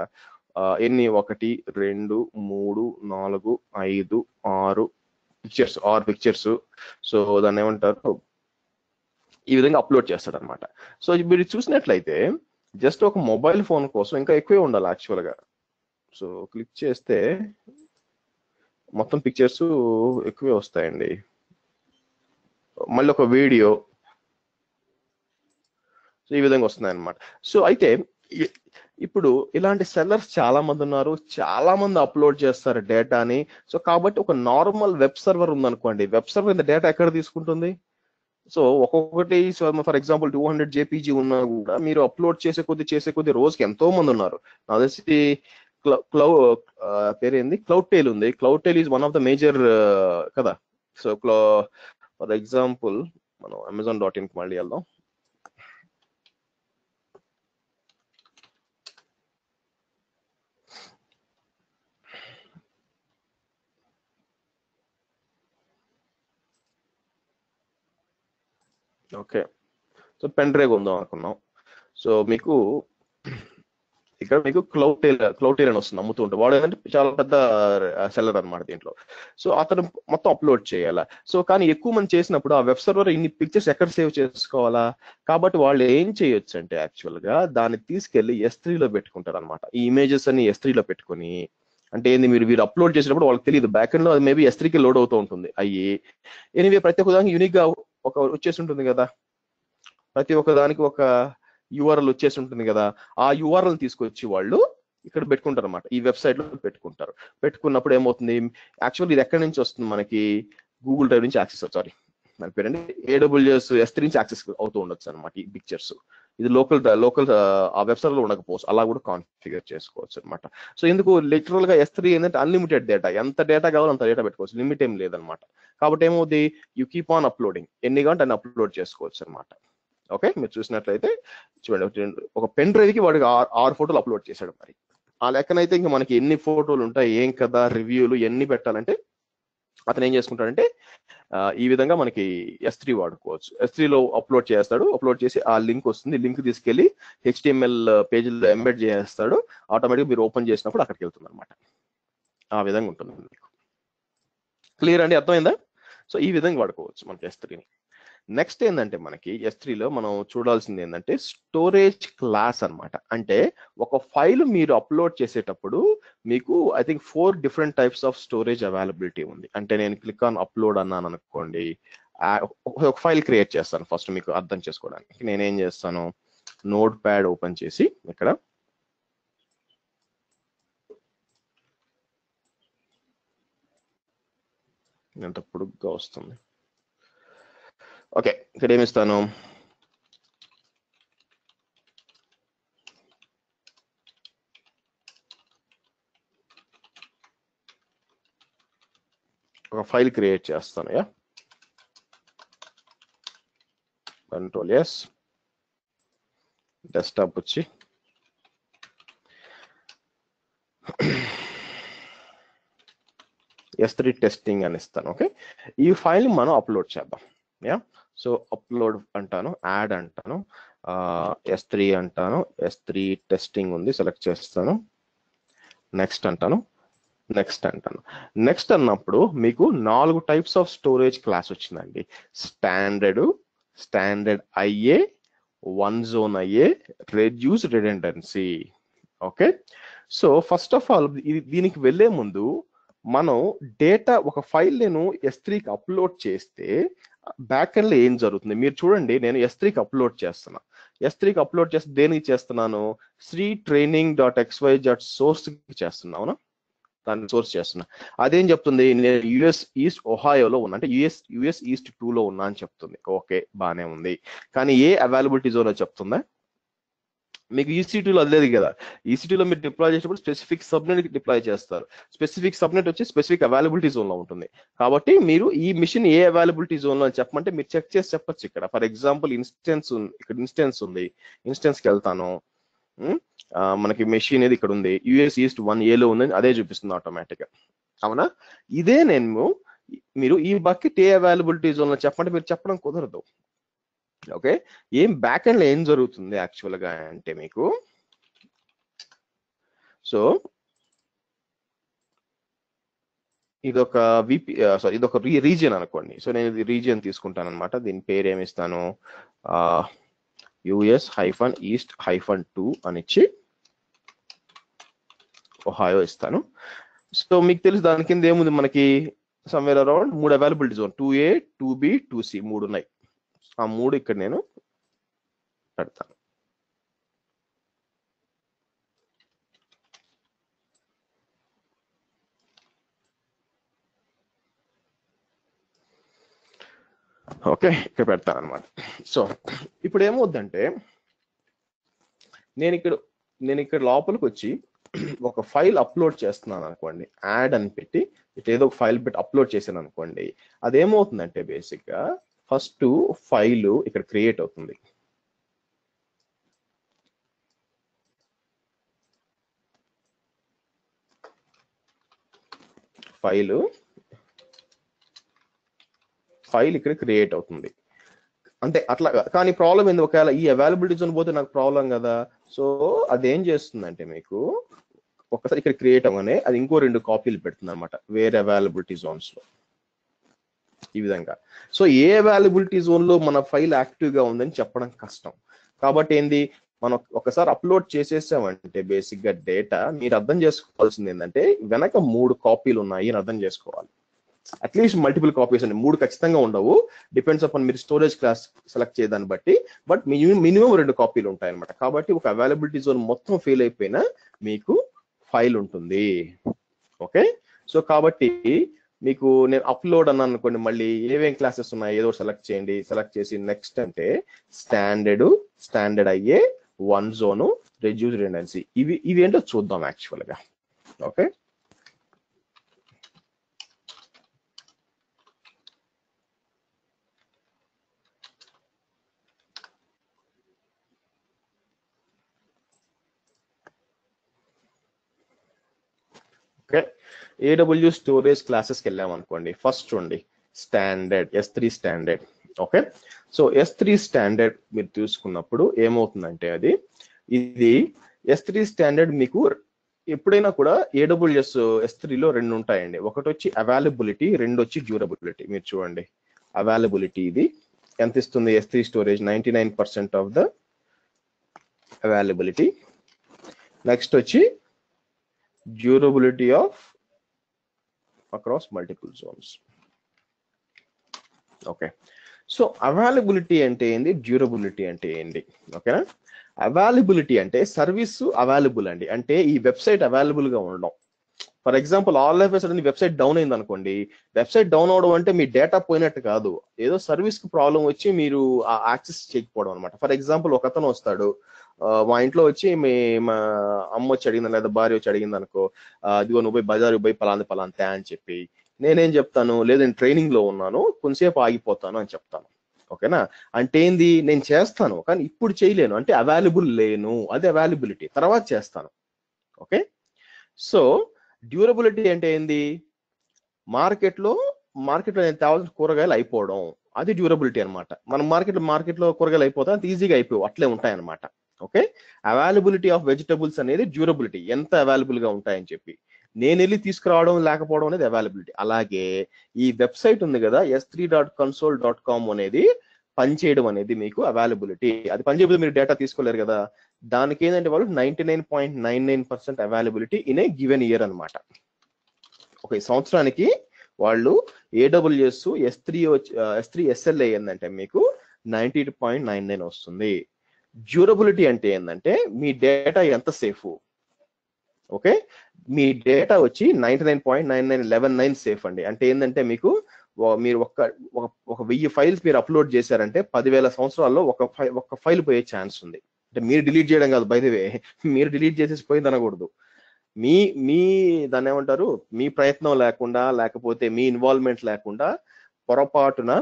ఎన్ని 1 2 3 4 5 6 పిక్చర్స్. సో దాన్ని ఏమంటారు, ఈ విధంగా అప్లోడ్ చేస్తాడు అనమాట. సో మీరు చూసినట్లయితే జస్ట్ ఒక మొబైల్ ఫోన్ కోసం ఇంకా ఎక్కువే ఉండాలి యాక్చువల్ గా. సో క్లిక్ చేస్తే మొత్తం పిక్చర్స్ ఎక్కువే వస్తాయండి. మళ్ళీ ఒక వీడియో, సో ఈ విధంగా వస్తున్నాయి అనమాట. సో అయితే ఇప్పుడు ఇలాంటి సెల్లర్స్ చాలా మంది ఉన్నారు, చాలా మంది అప్లోడ్ చేస్తారు డేటాని. సో కాబట్టి ఒక నార్మల్ వెబ్ సర్వర్ ఉందనుకోండి, వెబ్ సర్వర్ ఇంత డేటా ఎక్కడ తీసుకుంటుంది? సో ఒక్కొక్కటి ఫర్ ఎగ్జాంపుల్ 200 JPG ఉన్నా కూడా మీరు అప్లోడ్ చేసే కొద్ది రోజుకి ఎంతో మంది ఉన్నారు. నాకు తెలిసి పేరేంది, క్లౌడ్ టైల్ ఉంది. Cloud trail is one of the major కదా. సో ఫర్ ఎగ్జాంపుల్ మనం amazon.in కి మళ్ళీ వెళ్దాం. ఓకే, సో పెన్ డ్రైవ్ ఉందాం అనుకున్నాం. సో మీకు ఇక్కడ మీకు క్లౌడ్ అని వస్తుంది, అమ్ముతూ ఉంటాడు. వాడు ఏంటంటే చాలా పెద్ద సెల్లర్ అనమాట దీంట్లో. సో అతను మొత్తం అప్లోడ్ చేయాలా. సో కానీ ఎక్కువ మంది చేసినప్పుడు ఆ వెబ్ సర్వర్ ఇన్ని పిక్చర్స్ ఎక్కడ సేవ్ చేసుకోవాలా. కాబట్టి వాళ్ళు ఏం చేయొచ్చు అంటే యాక్చువల్ గా దాన్ని తీసుకెళ్లి S3లో పెట్టుకుంటారు అనమాట. ఈ ఇమేజెస్ అన్ని S3లో పెట్టుకుని, అంటే ఏంది వీరు అప్లోడ్ చేసినప్పుడు వాళ్ళకి తెలియదు, బ్యాక్ ఎండ్ లో అది మేబీ S3కి లోడ్ అవుతూ ఉంటుంది అయ్యి. ఎనివే ప్రతి ఒక్క దానికి యూనిక్ గా ఒక వచ్చేసి ఉంటుంది కదా, ప్రతి ఒక్క దానికి ఒక యూఆర్ఎల్ వచ్చేసి ఉంటుంది కదా. ఆ యూఆర్ఎల్ తీసుకొచ్చి వాళ్ళు ఇక్కడ పెట్టుకుంటారు అనమాట, ఈ వెబ్సైట్ లో పెట్టుకుంటారు. పెట్టుకున్నప్పుడు ఏమవుతుంది, యాక్చువల్ ఇది ఎక్కడి నుంచి వస్తుంది మనకి, గూగుల్ డ్రైవ్ నుంచి యాక్సెస్, సారీ దాని పేరండి AWS S3 నుంచి యాక్సెస్ అవుతూ ఉండొచ్చు అనమాట ఈ పిక్చర్స్. ఇది లోకల్ ఆ వెబ్సైట్ లో ఉండకపోవచ్చు, అలా కూడా కాన్ఫిగర్ చేసుకోవచ్చు అనమాట. సో ఎందుకు లిటరల్ గా S3 ఏంటంటే అన్లిమిటెడ్ డేటా, ఎంత డేటా కావాలో అంత డేటా పెట్టుకోవచ్చు, లిమిట్ ఏం లేదనమాట. కాబట్టి ఏమవుతుంది, యూ కీప్ ఆన్ అప్లోడింగ్, ఎన్ని కావాలంటే అన్ని అప్లోడ్ చేసుకోవచ్చు అనమాట. ఓకే, మీరు చూసినట్లయితే చూడండి, ఒక పెన్ డ్రైవ్ కి వాడికి 6 ఫోటోలు అప్లోడ్ చేశాడు. మరి ఆ లెక్కనైతే ఇంకా మనకి ఎన్ని ఫోటోలు ఉంటాయి ఏం కదా, రివ్యూలు ఎన్ని పెట్టాలంటే అతను ఏం చేసుకుంటాడంటే ఈ విధంగా మనకి S3 వాడుకోవచ్చు. S3లో అప్లోడ్ చేస్తాడు, అప్లోడ్ చేసి ఆ లింక్ వస్తుంది, లింక్ తీసుకెళ్లి HTML పేజీలో ఎంబెడ్ చేస్తాడు. ఆటోమేటిక్ మీరు ఓపెన్ చేసినప్పుడు అక్కడికి వెళ్తుంది అనమాట. ఆ విధంగా ఉంటుంది మీకు. క్లియర్ అండి, అర్థమైందా? సో ఈ విధంగా వాడుకోవచ్చు మనకి S3ని. నెక్స్ట్ ఏంటంటే మనకి S3లో మనం చూడాల్సింది ఏంటంటే స్టోరేజ్ క్లాస్ అనమాట. అంటే ఒక ఫైల్ మీరు అప్లోడ్ చేసేటప్పుడు మీకు I think 4 different types of storage availability ఉంది. అంటే నేను క్లిక్ ఆన్ అప్లోడ్ అన్నాను అనుకోండి, ఒక ఫైల్ క్రియేట్ చేస్తాను. ఫస్ట్ మీకు అర్థం చేసుకోవడానికి నేనేం చేస్తాను, నోట్ ప్యాడ్ ఓపెన్ చేసి ఇక్కడ ఎంత పొడుగ్గా వస్తుంది. ఓకే, ఇక్కడ ఏమిస్తాను, ఒక ఫైల్ క్రియేట్ చేస్తాను. Ctrl+S, డెస్క్టాప్ వచ్చి S3 టెస్టింగ్ అని ఇస్తాను. ఓకే, ఈ ఫైల్ మనం అప్లోడ్ చేద్దాం. సో అప్లోడ్ అంటాను, యాడ్ అంటాను, S3 అంటాను, S3 టెస్టింగ్ ఉంది, సెలెక్ట్ చేస్తాను, నెక్స్ట్ అంటాను, నెక్స్ట్ అంటాను. నెక్స్ట్ అన్నప్పుడు మీకు 4 టైప్స్ ఆఫ్ స్టోరేజ్ క్లాస్ వచ్చిందండి. Standard IA, one zone IA, reduce redundancy. Okay, so first of all దీనికి వెళ్లే ముందు మనం డేటా, ఒక ఫైల్ నేను S3కి అప్లోడ్ చేస్తే బ్యాక్ ఎండ్ లో ఏం జరుగుతుంది మీరు చూడండి. నేను S3కి అప్లోడ్ చేస్తున్నా, S3కి అప్లోడ్ చేస్తే దేనికి చేస్తున్నాను, training.xyz సోర్స్ కి చేస్తున్నా, అవునా, దాన్ని సోర్స్ చేస్తున్నా. అదేం చెప్తుంది, నేను US ఈస్ట్ ఒహాయోలో ఉన్నా, అంటే US ఈస్ట్ 2లో ఉన్నా అని చెప్తుంది. ఓకే, బానే ఉంది. కానీ ఏ అవైలబిలిటీ జోన్ చెప్తుందా, మీకు EC2లో అది లేదు కదా. EC2లో మీరు డిప్లాయ్ చేసినప్పుడు స్పెసిఫిక్ సబ్నెట్ డిప్లాయ్ చేస్తారు. స్పెసిఫిక్ సబ్నెట్ వచ్చి స్పెసిఫిక్ అవైలబిలిటీ జోన్ లో ఉంటుంది. కాబట్టి మీరు ఈ మిషన్ ఏ అవైలబిలిటీ జోన్ లో చెప్పమంటే మీరు చెక్ చేసి చెప్పొచ్చు. ఇక్కడ ఫర్ ఎగ్జాంపుల్ ఇక్కడ ఇన్స్టెన్స్ ఉంది, ఇన్స్టెన్స్ కి వెళ్తాను. మనకి మెషిన్ ఏది ఇక్కడ ఉంది, US ఈస్ట్ 1Aలో ఉంది, అదే చూపిస్తుంది ఆటోమేటిక్ గా, అవునా. ఇదే నేను మీరు ఈ బకెట్ ఏ అవైలబిలిటీ జోన్ లో చెప్పంటే మీరు చెప్పడం కుదరదు. ఓకే, ఏం బ్యాక్ ఎండ్ లో ఏం జరుగుతుంది యాక్చువల్ గా అంటే మీకు, సో ఇదొక ఇదొక రీజియన్ అనుకోండి. సో నేను ఇది రీజియన్ తీసుకుంటాను అనమాట. దీని పేరు ఏమిస్తాను, US-East-2 అని ఇచ్చి ఒహాయో ఇస్తాను. సో మీకు తెలుసు దాని కింద ఏముంది, మనకి somewhere around 3 availability zone, 2A, 2B, 2C 3 ఉన్నాయి. ఆ 3 ఇక్కడ నేను పెడతాను. ఓకే, ఇక్కడ పెడతాను అనమాట. సో ఇప్పుడు ఏమవుద్దంటే నేను ఇక్కడ లోపలికి వచ్చి ఒక ఫైల్ అప్లోడ్ చేస్తున్నాను అనుకోండి, యాడ్ అని పెట్టి ఇటు ఏదో ఒక ఫైల్ పెట్టి అప్లోడ్ చేశాను అనుకోండి. అదేమవుతుందంటే బేసిక్ గా ఫస్ట్ ఫైల్ ఇక్కడ క్రియేట్ అవుతుంది. ఫైల్ ఇక్కడ క్రియేట్ అవుతుంది. అంటే అట్లా కానీ ప్రాబ్లం ఏంది, ఒకవేళ ఈ అవైలబిలిటీ జోన్ పోతే నాకు ప్రాబ్లం కదా. సో అదేం చేస్తుందంటే మీకు ఒక్కసారి ఇక్కడ క్రియేట్ అవ్వగానే అది ఇంకో 2 కాపీలు పెడుతుంది అనమాట వేరే అవైలబిలిటీ జోన్స్ లో, ఈ విధంగా. సో ఏ అవైలబిలిటీ జోన్ లో మన ఫైల్ యాక్టివ్ గా ఉందని చెప్పడం కష్టం. కాబట్టి ఏంది, మనం ఒకసారి అప్లోడ్ చేసేసామంటే బేసిక్ గా డేటా మీరు అర్థం చేసుకోవాల్సింది ఏంటంటే వెనక 3 కాపీలు ఉన్నాయి అని అర్థం చేసుకోవాలి. అట్లీస్ట్ మల్టిపుల్ కాపీస్ అండి, 3 ఖచ్చితంగా ఉండవు, డిపెండ్స్ అపాన్ మీరు స్టోరేజ్ క్లాస్ సెలెక్ట్ చేయదాన్ని బట్టి, బట్ మినిమం 2 కాపీలు ఉంటాయి అనమాట. కాబట్టి ఒక అవైలబిలిటీ జోన్ మొత్తం ఫెయిల్ అయిపోయినా మీకు ఫైల్ ఉంటుంది. ఓకే, సో కాబట్టి మీకు నేను అప్లోడ్ అన్నాను అనుకోండి, మళ్ళీ ఏమేం క్లాసెస్ ఉన్నాయి ఏదో సెలెక్ట్ చేయండి, సెలెక్ట్ చేసి నెక్స్ట్ అంటే స్టాండర్డ్ అయ్యే 1 జోను, రెడ్యూస్ రిడెండెన్సీ, ఇవి ఏంటో చూద్దాం యాక్చువల్ గా. ఓకే, ఓకే, ఏడబ్ల్యూ స్టోరేజ్ క్లాసెస్కి వెళ్ళాం అనుకోండి. ఫస్ట్ చూడండి standard S3 standard. Okay, so S3 standard మీరు చూసుకున్నప్పుడు ఏమవుతుందంటే ఇది S3 స్టాండర్డ్ మీకు ఎప్పుడైనా కూడా AWS S3లో 2 ఉంటాయండి. ఒకటి వచ్చి అవైలబిలిటీ, 2 వచ్చి డ్యూరబిలిటీ. మీరు చూడండి అవైలబిలిటీ ఇది ఎంత ఇస్తుంది, S3 storage 99% of the availability. Next వచ్చి durability of across multiple zones. Okay, so availability అంటే ఏంది, డ్యూరబిలిటీ అంటే ఏంటి? ఓకేనా, అవైలబిలిటీ అంటే సర్వీస్ అవైలబుల్ అండి, అంటే ఈ వెబ్సైట్ అవైలబుల్ గా ఉండడం. For example all of sudden website down అయింది అనుకోండి, వెబ్సైట్ డౌన్ అవడం అంటే మీ డేటా పోయినట్టు కాదు, ఏదో సర్వీస్ కి ప్రాబ్లం వచ్చి మీరు యాక్సెస్ చేయకపోవడం అనమాట. ఫర్ ఎగ్జాంపుల్ ఒక అతను వస్తాడు, మా ఇంట్లో వచ్చి మా అమ్మ వచ్చి అడిగింది లేదా భార్య వచ్చి అడిగింది అనుకో, అదిగో నువ్వు పోయి బజారు పోయి పలాంతే అని చెప్పి, నేనేం చెప్తాను, లేదు నేను ట్రైనింగ్ లో ఉన్నాను కొంతసేపు ఆగిపోతాను అని చెప్తాను. ఓకేనా, అంటే ఏంది, నేను చేస్తాను కానీ ఇప్పుడు చేయలేను, అంటే అవైలబుల్ లేను, అది అవైలబిలిటీ, తర్వాత చేస్తాను. ఓకే, సో డ్యూరబిలిటీ అంటే ఏంది, మార్కెట్లో నేను తేవాల్సిన కూరగాయలు అయిపోవడం, అది డ్యూరబిలిటీ అనమాట. మనం మార్కెట్లో కూరగాయలు అయిపోతే అంత ఈజీగా అయిపోవు, అట్లే ఉంటాయి అనమాట. ఓకే, అవైలబిలిటీ ఆఫ్ వెజిటబుల్స్ అనేది డ్యూరబిలిటీ, ఎంత అవైలబుల్ గా ఉంటాయని చెప్పి. నేను వెళ్ళి తీసుకురావడం లేకపోవడం అనేది అవైలబిలిటీ. అలాగే ఈ వెబ్సైట్ ఉంది కదా s3.console.com అనేది పనిచేయడం అనేది మీకు అవైలబిలిటీ. అది పనిచేయకపోతే మీరు డేటా తీసుకోలేరు కదా. దానికి ఏంటంటే వాళ్ళు 99.99% availability in a given year అనమాట. ఒక సంవత్సరానికి వాళ్ళు AWS S3 SLA ఏంటంటే మీకు 92.99 వస్తుంది. డ్యూరబిలిటీ అంటే ఏంటంటే మీ డేటా ఎంత సేఫ్. ఓకే, మీ డేటా వచ్చి 99.9919 సేఫ్ అండి. అంటే ఏంటంటే మీకు మీరు ఒక 1000 ఫైల్స్ మీరు అప్లోడ్ చేశారంటే 10,000 సంవత్సరాల్లో ఒక ఫైల్ పోయే ఛాన్స్ ఉంది. అంటే మీరు డిలీట్ చేయడం కాదు, బై ది వే, మీరు డిలీట్ చేసేసి పోయింది అనకూడదు. మీ దాన్ని ఏమంటారు, మీ ప్రయత్నం లేకుండా లేకపోతే మీ ఇన్వాల్వ్మెంట్ లేకుండా పొరపాటున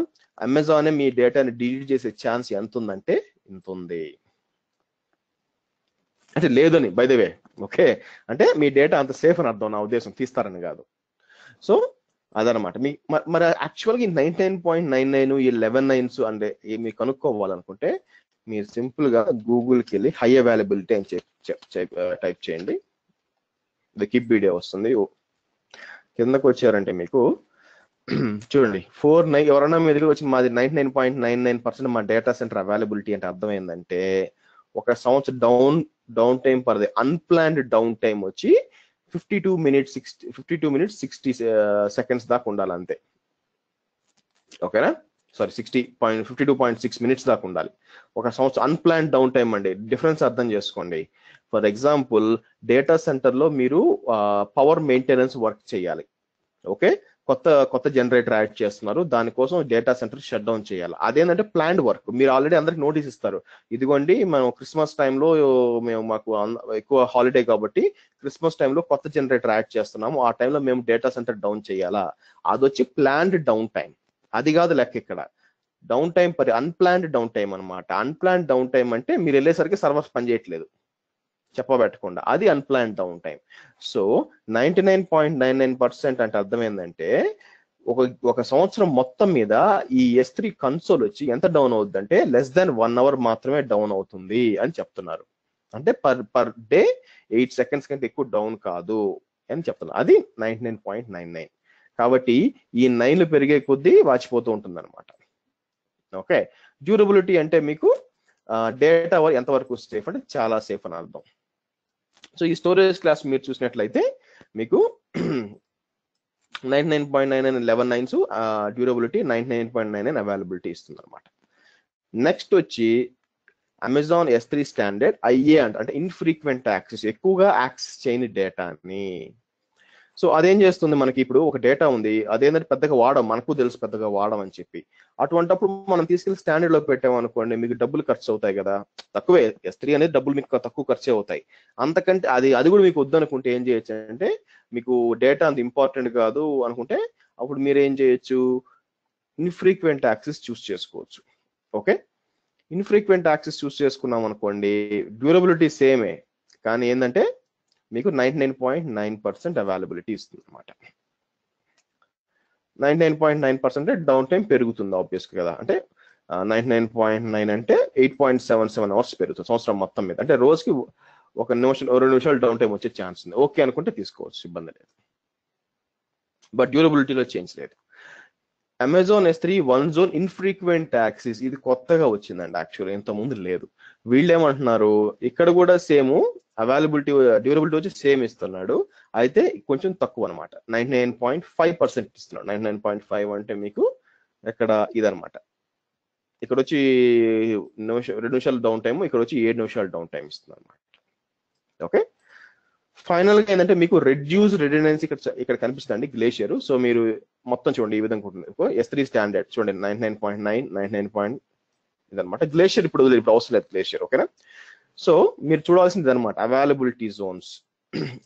అమెజాన్ మీ డేటాని డిలీట్ చేసే ఛాన్స్ ఎంత ఉందంటే ఇంత ఉంది. అంటే లేదని బై ద వే. ఓకే, అంటే మీ డేటా అంత సేఫ్ అని అర్థం, నా ఉద్దేశం తీస్తారని కాదు. సో అదనమాట. మరి యాక్చువల్గా ఈ 99.99 ఈ 11 9s అంటే మీరు కనుక్కోవాలనుకుంటే మీరు సింపుల్ గా గూగుల్కి వెళ్ళి హై అవైలబిలిటీ అని టైప్ చేయండి, వికీపీడియా వస్తుంది. కిందకు వచ్చారంటే మీకు చూడండి 49 ఎవరన్నా మీ దగ్గర వచ్చి మాది 99.99% మా డేటా సెంటర్ అవైలబిలిటీ అంటే అర్థమైందంటే ఒక సంవత్సరం down time per unplanned down time వచ్చి 52 మినిట్స్ 60 సెకండ్స్ దాకా ఉండాలి అంతే. ఓకేనా, సారీ 52.6 మినిట్స్ దాకా ఉండాలి ఒక సంవత్సరం. అన్ప్లాన్డ్ డౌన్ టైం అండి, డిఫరెన్స్ అర్థం చేసుకోండి. ఫర్ ఎగ్జాంపుల్ డేటా సెంటర్ లో మీరు పవర్ మెయింటెనెన్స్ వర్క్ చేయాలి. ఓకే, కొత్త జనరేటర్ యాడ్ చేస్తున్నారు, దానికోసం డేటా సెంటర్ షట్ డౌన్ చేయాలి. అదేంటంటే ప్లాన్డ్ వర్క్. మీరు ఆల్రెడీ అందరికి నోటీస్ ఇస్తారు, ఇదిగోండి మనం క్రిస్మస్ టైంలో మాకు ఎక్కువ హాలిడే కాబట్టి క్రిస్మస్ టైంలో కొత్త జనరేటర్ యాడ్ చేస్తున్నాము, ఆ టైంలో మేము డేటా సెంటర్ డౌన్ చేయాలా. అది వచ్చి ప్లాన్డ్ డౌన్ టైం, అది కాదు లెక్క ఇక్కడ. Down time unplanned down time అనమాట. అన్ప్లాన్డ్ డౌన్ టైం అంటే మీరు వెళ్ళేసరికి సర్వర్స్ పనిచేయట్లేదు చెప్పబెట్టకుండా, అది అన్ప్లాన్డ్ డౌన్ టైం. సో 99.99% అంటే అర్థం ఏంటంటే ఒక ఒక సంవత్సరం మొత్తం మీద ఈ S3 కన్సోల్ వచ్చి ఎంత డౌన్ అవుతుంది అంటే less than 1 hour మాత్రమే డౌన్ అవుతుంది అని చెప్తున్నారు. అంటే పర్ డే 8 seconds కంటే ఎక్కువ డౌన్ కాదు అని చెప్తున్నారు. అది 99.99. కాబట్టి ఈ 9లు పెరిగే కొద్దీ వాచిపోతూ ఉంటుంది అనమాట. ఓకే, డ్యూరబిలిటీ అంటే మీకు డేటా ఎంతవరకు సేఫ్ అంటే చాలా సేఫ్ అని అర్థం. సో ఈ స్టోరేజ్ క్లాస్ మీరు చూసినట్లయితే మీకు 99.99 11 9s డ్యూరబిలిటీ, 99.99 అవైలబిలిటీ ఇస్తుంది అనమాట. నెక్స్ట్ వచ్చి అమెజాన్ S3 స్టాండర్డ్ IA అంటే ఇన్ఫ్రీక్వెంట్ యాక్సెస్, ఎక్కువగా యాక్సెస్ చేయని డేటాని. సో అదేం చేస్తుంది, మనకి ఇప్పుడు ఒక డేటా ఉంది, అదేంటంటే పెద్దగా వాడడం, మనకు తెలుసు పెద్దగా వాడడం అని చెప్పి, అటువంటిప్పుడు మనం తీసుకెళ్లి స్టాండర్డ్ లో పెట్టామనుకోండి, మీకు డబ్బులు ఖర్చు అవుతాయి కదా, తక్కువే. S3 అనేది డబ్బులు మీకు తక్కువ ఖర్చు అవుతాయి. అంతకంటే అది కూడా మీకు వద్దనుకుంటే ఏం చేయొచ్చు అంటే, మీకు డేటా అంత ఇంపార్టెంట్ కాదు అనుకుంటే అప్పుడు మీరు ఏం చేయొచ్చు, ఇన్ఫ్రీక్వెంట్ యాక్సెస్ చూస్ చేసుకోవచ్చు. ఓకే, ఇన్ఫ్రీక్వెంట్ యాక్సెస్ చూస్ చేసుకున్నాం అనుకోండి, డ్యూరబిలిటీ సేమే, కానీ ఏంటంటే మీకు 99.9% అవైలబిలిటీ ఇస్తుంది అనమాట. 99.9% డౌన్ టైం పెరుగుతుంది ఆబ్వియస్ కదా, అంటే 99.9 అంటే 8.77 hours పెరుగుతుంది సంవత్సరం మొత్తం మీద. అంటే రోజుకి 2 నిమిషాలు డౌన్ టైం వచ్చే ఛాన్స్ ఉంది. ఓకే అనుకుంటే తీసుకోవచ్చు, ఇబ్బంది లేదు. బట్ డ్యూరబిలిటీలో చేంజ్ లేదు. Amazon S3 one zone infrequent access, ఇది కొత్తగా వచ్చిందండి, యాక్చువల్లీ ఇంత ముందు లేదు. వీళ్ళు ఏమంటున్నారు, ఇక్కడ కూడా సేమ్ అవైలబిలిటీ, డ్యూరబిలిటీ వచ్చి సేమ్ ఇస్తున్నాడు, అయితే కొంచెం తక్కువ అనమాట, 99.5% ఇస్తున్నాడు. 99.5 అంటే మీకు ఇక్కడ ఇదనమాట, ఇక్కడ వచ్చి 2 నిమిషాలు డౌన్ టైం, ఇక్కడ వచ్చి 7 నిమిషాలు డౌన్ టైం ఇస్తుంది అనమాట. ఓకే, ఫైనల్ గా ఏంటంటే మీకు రెడ్యూస్ రిడెండెన్సీ ఇక్కడ కనిపిస్తుంది గ్లేషియర్. సో మీరు మొత్తం చూడండి ఈ విధంగా ఉంటుంది. S3 స్టాండర్డ్ చూడండి 99.9, 99. ఇదనమాట గ్లేషియర్. ఇప్పుడు అవసరం లేదు గ్లేషియర్. ఓకేనా, సో మీరు చూడాల్సింది అనమాట availability Jones.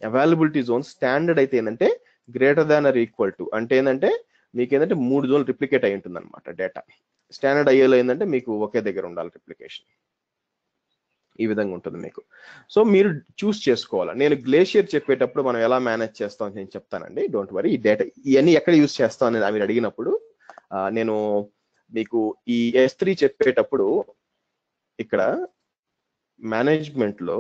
Availability Jones standard అయితే ఏంటంటే greater than or equal to, అంటే ఏంటంటే మీకు ఏంటంటే 3 జోన్లు రిప్లికేట్ అయి ఉంటుంది అనమాట డేటా. స్టాండర్డ్ అయ్యేలో ఏంటంటే మీకు ఒకే దగ్గర ఉండాలి రిప్లికేషన్, ఈ విధంగా ఉంటుంది మీకు. సో మీరు చూస్ చేసుకోవాలి. నేను గ్లేషియర్ చెప్పేటప్పుడు మనం ఎలా మేనేజ్ చేస్తాం నేను చెప్తానండి, డోంట్ వరీ. ఈ డేటా ఇవన్నీ ఎక్కడ యూస్ చేస్తాం అనేది మీరు అడిగినప్పుడు నేను మీకు ఈ S3 చెప్పేటప్పుడు ఇక్కడ మేనేజ్మెంట్ లో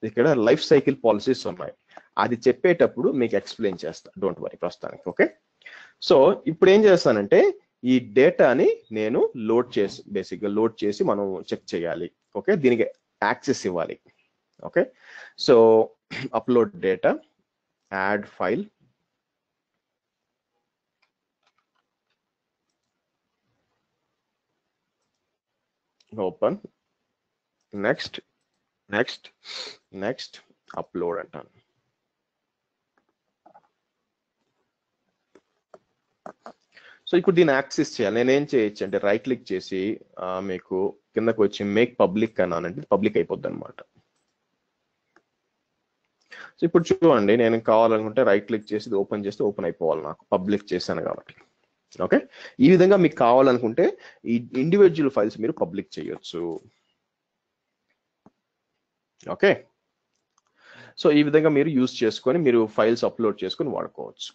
ఇక్కడ లైఫ్ సైకిల్ పాలసీస్ ఉన్నాయి, అది చెప్పేటప్పుడు మీకు ఎక్స్ప్లెయిన్ చేస్తా, డోంట్ వరీ ప్రస్తుతానికి. ఓకే, సో ఇప్పుడు ఏం చేస్తానంటే ఈ డేటాని నేను బేసిక్గా లోడ్ చేసి మనం చెక్ చేయాలి. ఓకే, దీనికి యాక్సెస్ ఇవ్వాలి. Okay, so upload data, add file, open, next, upload అంటాను. సో ఇప్పుడు దీన్ని యాక్సెస్ చేయాలి. నేనేం చేయొచ్చు అంటే రైట్ క్లిక్ చేసి మీకు కిందకు వచ్చి మేక్ పబ్లిక్ అన్నానంటే పబ్లిక్ అయిపోద్ది అనమాట. సో ఇప్పుడు చూడండి, నేను కావాలనుకుంటే రైట్ క్లిక్ చేసి ఓపెన్ చేస్తే ఓపెన్ అయిపోవాలి, నాకు పబ్లిక్ చేశాను కాబట్టి. ఓకే, ఈ విధంగా మీకు కావాలనుకుంటే ఈ ఇండివిజువల్ ఫైల్స్ మీరు పబ్లిక్ చేయొచ్చు. ఓకే, సో ఈ విధంగా మీరు యూజ్ చేసుకొని మీరు ఫైల్స్ అప్లోడ్ చేసుకొని వాడుకోవచ్చు.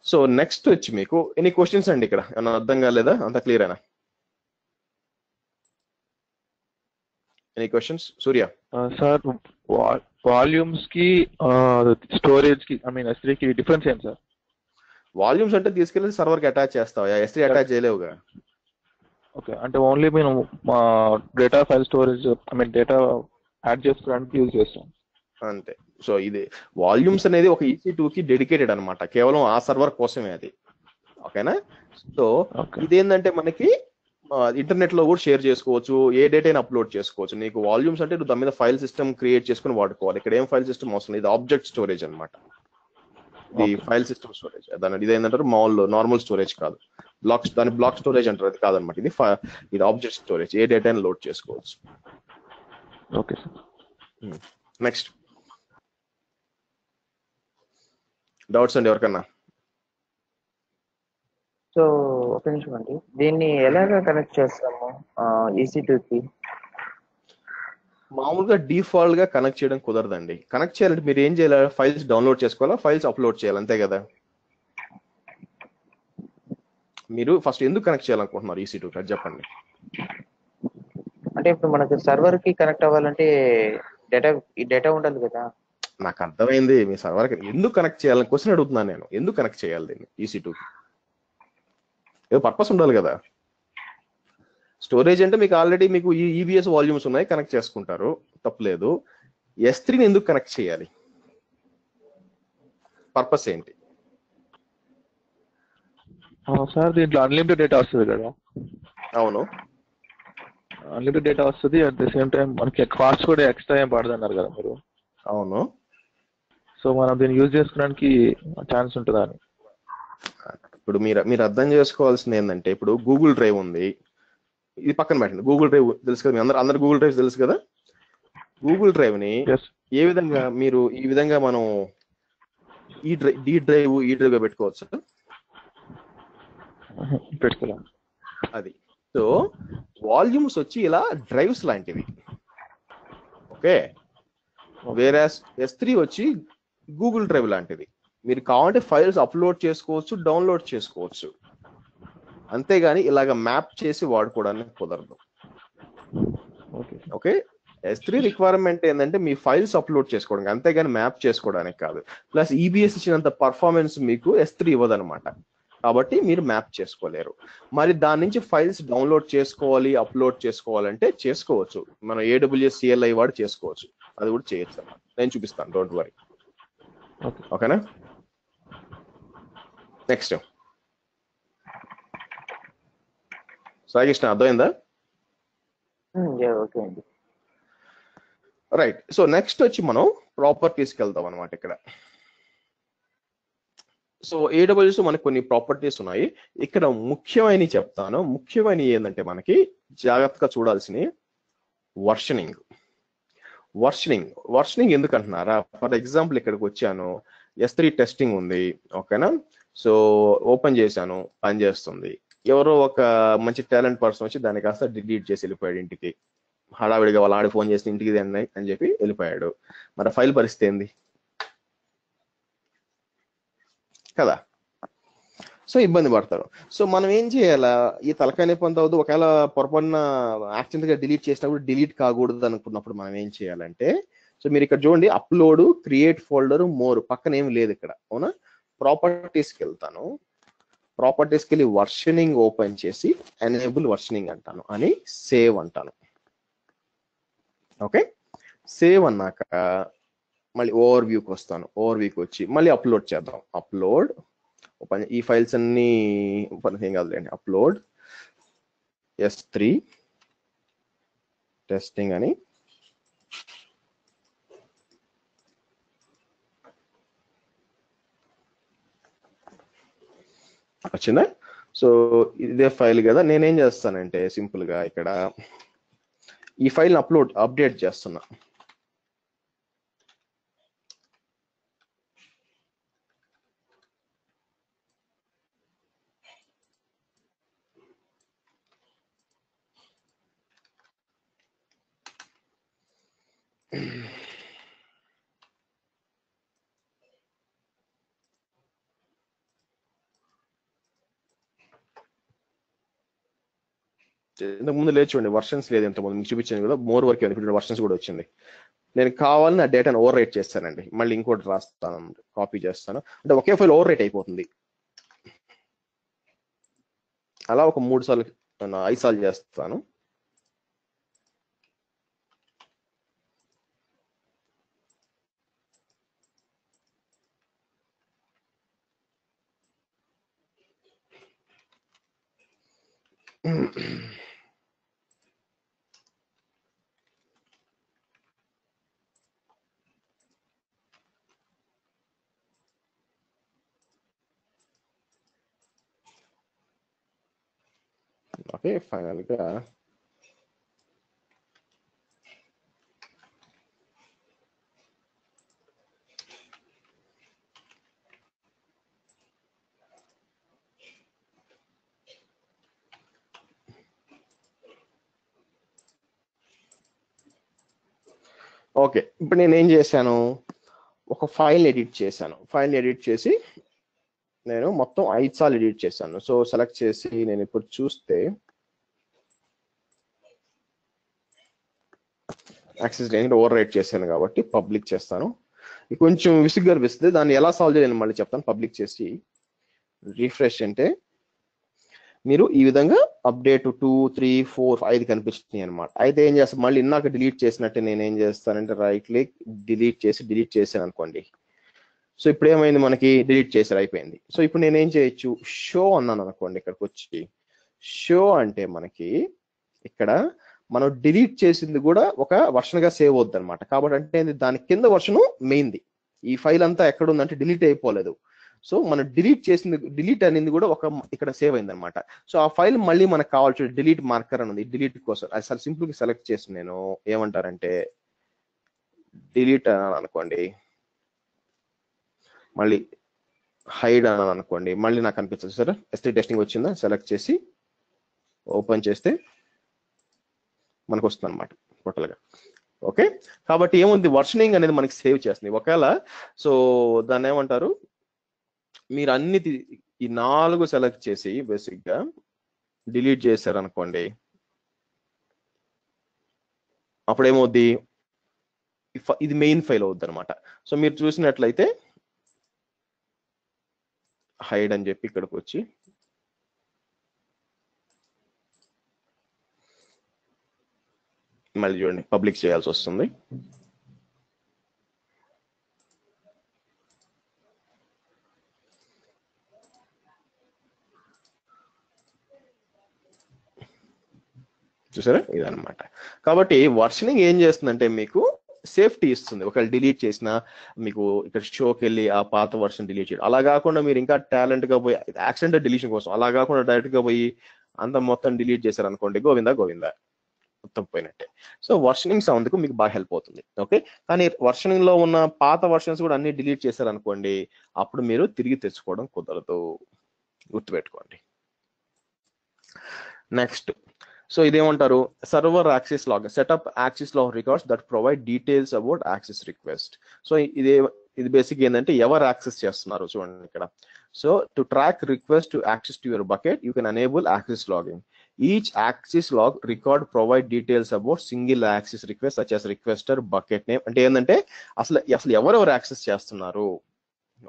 సో నెక్స్ట్ వచ్చి మీకు ఎనీ క్వశ్చన్స్ అండి, ఇక్కడ ఏమన్నా అర్థం కాలేదా, అంత క్లియర్ అయినా? ఎనీ క్వశ్చన్స్ సూర్య? సార్ వాల్యూమ్స్ కి స్టోరేజ్ కి S3 కి డిఫరెన్స్ ఏంటి సార్? వాల్యూమ్స్ అంటే తీసుకెళ్ళి సర్వర్ కి అటాచ్ చేస్తావా, S3 అటాచ్ చేయలేవుగా. ఓకే, అంటే ఓన్లీ మేము data file storage data add చేసుకోవడానికి యూజ్ చేస్తాం అంతే. సో ఇది వాల్యూమ్స్ అనేది ఒక EC2 కి డెడికేటెడ్ అనమాట, కేవలం ఆ సర్వర్ కోసమే అది. ఓకేనా, సో ఇదేంటంటే మనకి ఇంటర్నెట్ లో కూడా షేర్ చేసుకోవచ్చు, ఏ డేటా అయినా అప్లోడ్ చేసుకోవచ్చు. నీకు వాల్యూమ్స్ అంటే నువ్వు దాని మీద ఫైల్ సిస్టమ్ క్రియేట్ చేసుకుని వాడుకోవాలి. ఇక్కడ ఏం ఫైల్ సిస్టమ్ అవసరం, ఇది ఆబ్జెక్ట్ స్టోరేజ్ అనమాట, ఇది ఫైల్ సిస్టమ్ స్టోరేజ్. దాని ఇది ఏంటంటారు నార్మల్ స్టోరేజ్ కాదు, దాని బ్లాక్ స్టోరేజ్ అంటారు, అది కాదనమాట. ఇది ఆబ్జెక్ట్ స్టోరేజ్, ఏ డేటా అయినా లోడ్ చేసుకోవచ్చు. ఓకే, నెక్స్ట్ డౌట్స్ అండి ఎవరికన్నా? సో ఒక నిమిషం అండి, దీన్ని ఎలాగ కనెక్ట్ చేస్తాము EC2 కి? మామూలుగా డిఫాల్ట్ గా కనెక్ట్ చేయడం కుదరదండి. కనెక్ట్ చేయాలంటే మీరు ఏం చేయాలి, ఫైల్స్ డౌన్లోడ్ చేసుకోవాలా, ఫైల్స్ అప్లోడ్ చేయాలి, అంతే కదా. మీరు ఫస్ట్ ఎందుకు కనెక్ట్ చేయాలనుకుంటున్నారు EC2కి అది చెప్పండి. అంటే ఇప్పుడు మనకు సర్వర్ కి కనెక్ట్ అవ్వాలంటే డేటా ఉండాలి కదా. నాకు అర్థమైంది, మీ సర్వర్కి ఎందుకు కనెక్ట్ చేయాలని క్వశ్చన్ అడుగుతున్నాను నేను. ఎందుకు కనెక్ట్ చేయాలి దీన్ని EC2కి? ఏదో పర్పస్ ఉండాలి కదా. స్టోరేజ్ అంటే మీకు ఆల్రెడీ మీకు ఈ EBS వాల్యూమ్స్ ఉన్నాయి, కనెక్ట్ చేసుకుంటారు, తప్పలేదు. S3ని ఎందుకు కనెక్ట్ చేయాలి? పర్పస్ ఏంటి? సార్ దీంట్లో అన్లిమిటెడ్ డేటా వస్తుంది కదా. అవును, అన్లిమిటెడ్ డేటా వస్తుంది. అట్ ద సేమ్ టైం మనకి కాస్ట్ కూడా ఎక్స్ట్రా ఏం పడదు అన్నారు కదా మీరు. అవును. సో మనం దీన్ని యూజ్ చేసుకోవడానికి ఛాన్స్ ఉంటుందా అని. ఇప్పుడు మీరు అర్థం చేసుకోవాల్సింది ఏంటంటే, ఇప్పుడు గూగుల్ డ్రైవ్ ఉంది, ఇది పక్కన పెట్టండి. గూగుల్ డ్రైవ్ తెలుసు కదా, మీ అందరు గూగుల్ డ్రైవ్ తెలుసు కదా. గూగుల్ డ్రైవ్ ని ఏ విధంగా మీరు ఈ విధంగా మనం ఈ డ్రైవ్ గా పెట్టుకోవచ్చు. పెట్టుకోలేం అది. సో వాల్యూమ్స్ వచ్చి ఇలా డ్రైవ్స్ లాంటివి. ఓకే. వేరే S3 వచ్చి గూగుల్ డ్రైవ్ లాంటిది. మీరు కావాలంటే ఫైల్స్ అప్లోడ్ చేసుకోవచ్చు, డౌన్లోడ్ చేసుకోవచ్చు, అంతేగాని ఇలాగ మ్యాప్ చేసి వాడుకోవడానికి కుదరదు. ఓకే. S3 రిక్వైర్మెంట్ ఏంటంటే మీ ఫైల్స్ అప్లోడ్ చేసుకోవడానికి, అంతేగాని మ్యాప్ చేసుకోవడానికి కాదు. ప్లస్ EBS ఇచ్చినంత పర్ఫార్మెన్స్ మీకు S3 ఇవ్వదనమాట, కాబట్టి మీరు మ్యాప్ చేసుకోలేరు. మరి దాని నుంచి ఫైల్స్ డౌన్లోడ్ చేసుకోవాలి, అప్లోడ్ చేసుకోవాలంటే చేసుకోవచ్చు. మనం AWS CLI వాడు చేసుకోవచ్చు, అది కూడా చేయొచ్చు అన్నమాట. నేను చూపిస్తాను, డోంట్ వరీ. ఓకేనా. నెక్స్ట్ సాయికృష్ణ, అర్థమైందా? ఓకే అండి. రైట్. సో నెక్స్ట్ వచ్చి మనం ప్రాపర్టీస్కి వెళ్తాం అనమాట ఇక్కడ. సో AWS మనకు కొన్ని ప్రాపర్టీస్ ఉన్నాయి. ఇక్కడ ముఖ్యమైనవి చెప్తాను. ముఖ్యమైనవి ఏంటంటే మనకి జాగ్రత్తగా చూడాల్సినవి వర్షనింగ్ ఎందుకు అంటున్నారా? ఫర్ ఎగ్జాంపుల్ ఇక్కడికి వచ్చాను, S3 టెస్టింగ్ ఉంది, ఓకేనా. సో ఓపెన్ చేశాను, పని చేస్తుంది. ఎవరో ఒక మంచి టాలెంట్ పర్సన్ వచ్చి దాన్ని కాస్త డిలీట్ చేసి వెళ్ళిపోయాడు ఇంటికి. హడావిడిగా వాళ్ళ ఆడి ఫోన్ చేసి ఇంటికి అని చెప్పి వెళ్ళిపోయాడు. మరి ఫైల్ పరిస్థితి ఏంది కదా. సో ఇబ్బంది పడతారు. సో మనం ఏం చేయాలా? ఈ తలకాయ నొప్పి అంత అవుతుంది. ఒకవేళ పొరపాటున యాక్సిడెంట్ గా డిలీట్ చేసినప్పుడు డిలీట్ కాకూడదు అనుకున్నప్పుడు మనం ఏం చేయాలంటే, సో మీరు ఇక్కడ చూడండి, అప్లోడ్, క్రియేట్ ఫోల్డర్, మోర్, పక్కన ఏమి లేదు ఇక్కడ, అవునా. ప్రాపర్టీస్కి వెళ్తాను. ప్రాపర్టీస్కి వెళ్ళి వర్షనింగ్ ఓపెన్ చేసి ఎనేబుల్ వర్షనింగ్ అంటాను, అని సేవ్ అంటాను. ఓకే. సేవ్ అన్నాక మళ్ళీ ఓవర్ వ్యూకి వస్తాను. ఓవర్ వ్యూకి వచ్చి మళ్ళీ అప్లోడ్ చేద్దాం. అప్లోడ్ ఈ ఫైల్స్ అన్ని ఏం కాదులేండి. అప్లోడ్ S3 టెస్టింగ్ అని వచ్చిందా? సో ఇదే ఫైల్ కదా. నేనేం చేస్తానంటే సింపుల్ గా ఇక్కడ ఈ ఫైల్ అప్డేట్ చేస్తున్నా. ఇంతకు ముందు లేదు చూడండి, వర్షన్స్ లేదు. ఇంతకుముందు మీకు చూపించాను కదా, మోర్ వర్క్ ఇప్పుడు వర్షన్స్ కూడా వచ్చింది. నేను కావాలని ఆ డేటాను ఓవర్ రైట్ చేస్తానండి. మళ్ళీ ఇంకోటి రాస్తాను, కాపీ చేస్తాను, అంటే ఒకే ఫైల్ ఓవర్ రైట్ అయిపోతుంది. అలా ఒక 3 సార్లు 5 సార్లు చేస్తాను. ఓకే. ఫైనల్ గా ఓకే. ఇప్పుడు నేను ఏం చేశాను, ఒక ఫైల్ ఎడిట్ చేశాను. ఫైల్ ఎడిట్ చేసి నేను మొత్తం 5 సార్లు ఎడిట్ చేశాను. సో సెలెక్ట్ చేసి నేను ఇప్పుడు చూస్తే యాక్సెస్ నేను ఓవర్ రైట్ చేశాను కాబట్టి పబ్లిక్ చేస్తాను. ఇది కొంచెం విసుగ్గా అనిపిస్తుంది, దాన్ని ఎలా సాల్వ్ చేయాలని మళ్ళీ చెప్తాను. పబ్లిక్ చేసి రిఫ్రెష్ అంటే మీరు ఈ విధంగా అప్డేట్ 2, 3, 4, 5 కనిపిస్తున్నాయి అనమాట. అయితే ఏం చేస్తాను, మళ్ళీ ఇందాక డిలీట్ చేసినట్టే నేను ఏం చేస్తానంటే రైట్ క్లిక్ డిలీట్ చేశాను అనుకోండి. సో ఇప్పుడు ఏమైంది, మనకి డిలీట్ చేసారు, అయిపోయింది. సో ఇప్పుడు నేను ఏం చేయొచ్చు, షో అన్నాను అనుకోండి. ఇక్కడికి వచ్చి షో అంటే మనకి ఇక్కడ మనం డిలీట్ చేసింది కూడా ఒక వర్షన్ గా సేవ్ అవుద్ది అనమాట. కాబట్టి అంటే దాని కింద వర్షను మెయిన్ది, ఈ ఫైల్ అంతా ఎక్కడ ఉందంటే డిలీట్ అయిపోలేదు. సో మనం డిలీట్ అనేది కూడా ఒక ఇక్కడ సేవ్ అయింది అనమాట. సో ఆ ఫైల్ మళ్ళీ మనకు కావాల్సిన డిలీట్ మార్కర్ అని ఉంది, డిలీట్ కోసం అసలు సింపుల్ గా సెలెక్ట్ చేసి నేను ఏమంటారంటే డిలీట్ అన్నాను అనుకోండి, మళ్ళీ హైడ్ అన్నాను అనుకోండి, మళ్ళీ నాకు అనిపిస్తుంది సరే S3 టెస్టింగ్ వచ్చిందా, సెలెక్ట్ చేసి ఓపెన్ చేస్తే మనకు వస్తుంది అనమాట టోటల్ గా. ఓకే, కాబట్టి ఏముంది, వర్షనింగ్ అనేది మనకి సేవ్ చేస్తుంది. ఒకవేళ సో దాన్ని ఏమంటారు, మీరు అన్ని ఈ 4 సెలెక్ట్ చేసి బేసిక్ గా డిలీట్ చేశారు అనుకోండి, అప్పుడు ఏమవుద్ది, ఇది మెయిన్ ఫైల్ అవుద్ది అనమాట. సో మీరు చూసినట్లయితే హైడ్ అని చెప్పి ఇక్కడికి వచ్చి మళ్ళీ చూడండి పబ్లిక్ చేయాల్సి వస్తుంది. చూసారా, ఇదనమాట. కాబట్టి వర్షనింగ్ ఏం చేస్తుందంటే మీకు సేఫ్టీ ఇస్తుంది. ఒకవేళ డిలీట్ చేసినా మీకు ఇక్కడ షోకి వెళ్ళి ఆ పాత వర్షన్ డిలీట్ చేయడం, అలా కాకుండా మీరు ఇంకా టాలెంట్ గా పోయి యాక్సిడెంటల్ డిలీషన్ కోసం అలా కాకుండా డైరెక్ట్ గా పోయి అంత మొత్తం డిలీట్ చేశారు అనుకోండి, గోవిందా గోవిందా మొత్తం పోయినట్టే. సో వర్షనింగ్ సౌండ్ కు మీకు బాగా హెల్ప్ అవుతుంది. ఓకే, కానీ వర్షనింగ్ లో ఉన్న పాత వర్షన్స్ కూడా అన్ని డిలీట్ చేశారు అనుకోండి, అప్పుడు మీరు తిరిగి తెచ్చుకోవడం కుదరదు, గుర్తుపెట్టుకోండి. నెక్స్ట్, సో ఇదేమంటారు, server access log, setup access log records that provide details about access request. So ఇది బేసిక్ ఏంటంటే ఎవరు యాక్సెస్ చేస్తున్నారు చూడండి ఇక్కడ. So to track request to access to your bucket you can enable access logging. Each access log record provide details about single access request such as requester, bucket name. అంటే ఏంటంటే అసలు ఎవరెవరు access చేస్తున్నారు.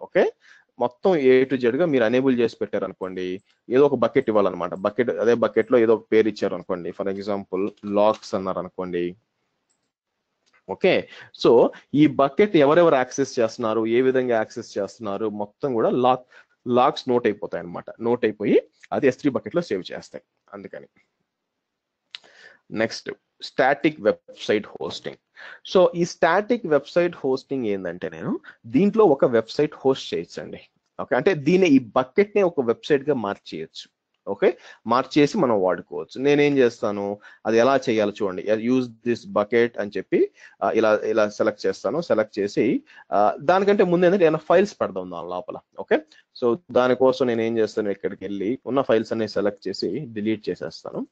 Okay, మొత్తం A to Z గా మీరు unable చేసి పెట్టారు అనుకోండి, ఏదో ఒక బకెట్ ఇవ్వాలన్నమాట. బకెట్ అదే బకెట్ లో ఏదో ఒక పేరు ఇచ్చారు అనుకోండి, ఫర్ ఎగ్జాంపుల్ లాగ్స్ అన్నారు అనుకోండి. ఓకే, సో ఈ బకెట్ ఎవరెవరు యాక్సెస్ చేస్తున్నారు, ఏ విధంగా యాక్సెస్ చేస్తున్నారు మొత్తం కూడా లాగ్స్ నోట్ అయిపోతాయి అనమాట. నోట్ అయిపోయి అది S3 బకెట్ లో సేవ్ చేస్తాయి. అందుకని next, static website hosting. So ఈ స్టాటిక్ వెబ్సైట్ హోస్టింగ్ ఏంటంటే నేను దీంట్లో ఒక వెబ్సైట్ హోస్ట్ చేయొచ్చండి. ఓకే, అంటే ఈ బకెట్ ని ఒక వెబ్సైట్ గా మార్చేయచ్చు. ఓకే, మార్చేసి మనం వాడుకోవచ్చు. నేనేం చేస్తాను, అది ఎలా చేయాలో చూడండి. యూజ్ దిస్ బకెట్ అని చెప్పి ఇలా సెలెక్ట్ చేస్తాను. సెలెక్ట్ చేసి దానికంటే ముందు ఏంటంటే ఏమైనా ఫైల్స్ పెడదాం దాని లోపల. ఓకే, సో దానికోసం నేను ఏం చేస్తాను, ఇక్కడికి వెళ్ళి ఉన్న ఫైల్స్ అన్ని సెలెక్ట్ చేసి డిలీట్ చేసేస్తాను.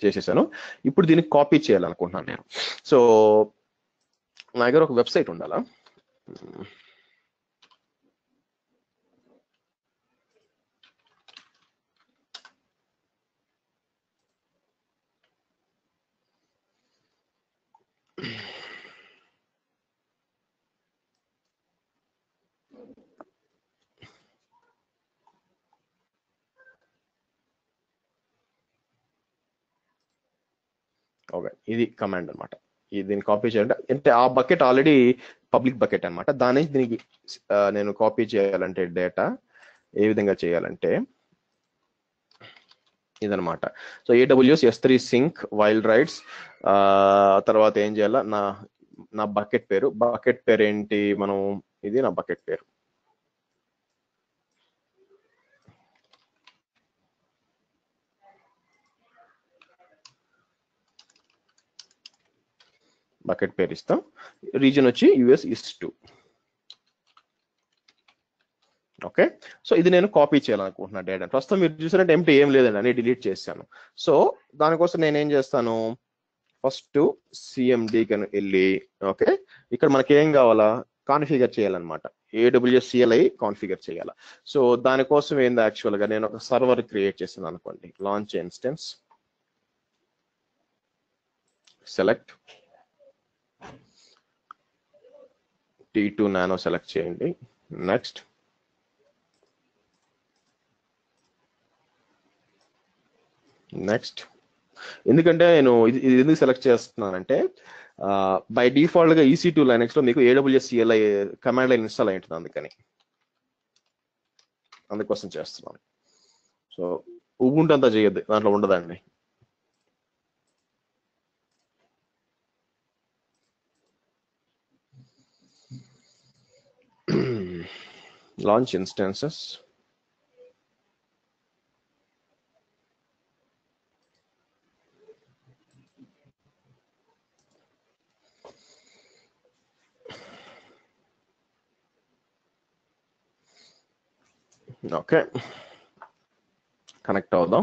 చేసేసాను. ఇప్పుడు దీన్ని కాపీ చేయాలనుకుంటున్నాను నేను. సో నా దగ్గర ఒక వెబ్సైట్ ఉండాలా, ఓకే, ఇది కమాండ్ అనమాట. దీన్ని కాపీ చేయాలంటే అంటే ఆ బకెట్ ఆల్రెడీ పబ్లిక్ బకెట్ అనమాట. దాని నుంచి దీనికి నేను కాపీ చేయాలంటే డేటా ఏ విధంగా చేయాలంటే ఇదనమాట. So AWS S3 sync wild rights, తర్వాత ఏం చేయాలా, నా బకెట్ పేరు ఏంటి, మనం ఇది నా బకెట్ పేరు. బకెట్ పేరు ఇస్తాం, రీజన్ వచ్చి US East 2. ఓకే, సో ఇది నేను కాపీ చేయాలనుకుంటున్నా డేటా. ప్రస్తుతం మీరు చూసినట్టు ఎంటీ ఏం లేదండి, అన్ని డిలీట్ చేశాను. సో దానికోసం నేను ఏం చేస్తాను, ఫస్ట్ CMD కను వెళ్ళి ఓకే, ఇక్కడ మనకి ఏం కావాలా, కాన్ఫిగర్ చేయాలన్నమాట. AWS CLI కాన్ఫిగర్ చేయాలి. సో దానికోసం ఏంది యాక్చువల్గా నేను ఒక సర్వర్ క్రియేట్ చేశాను అనుకోండి. Launch instance, select T2 nano select చేయండి. నెక్స్ట్ ఎందుకంటే నేను ఇది ఎందుకు సెలెక్ట్ చేస్తున్నానంటే బై డిఫాల్ట్ గా EC2 Linux లో మీకు AWS CLI command line install అయి ఉంటుంది, అందుకోసం చేస్తున్నాను. సో ఉబుంటు అంతా చేయొద్దు, దాంట్లో ఉండదండి. లాంచ్ ఇన్స్టాన్సెస్, ఓకే కనెక్ట్ అవుదాం.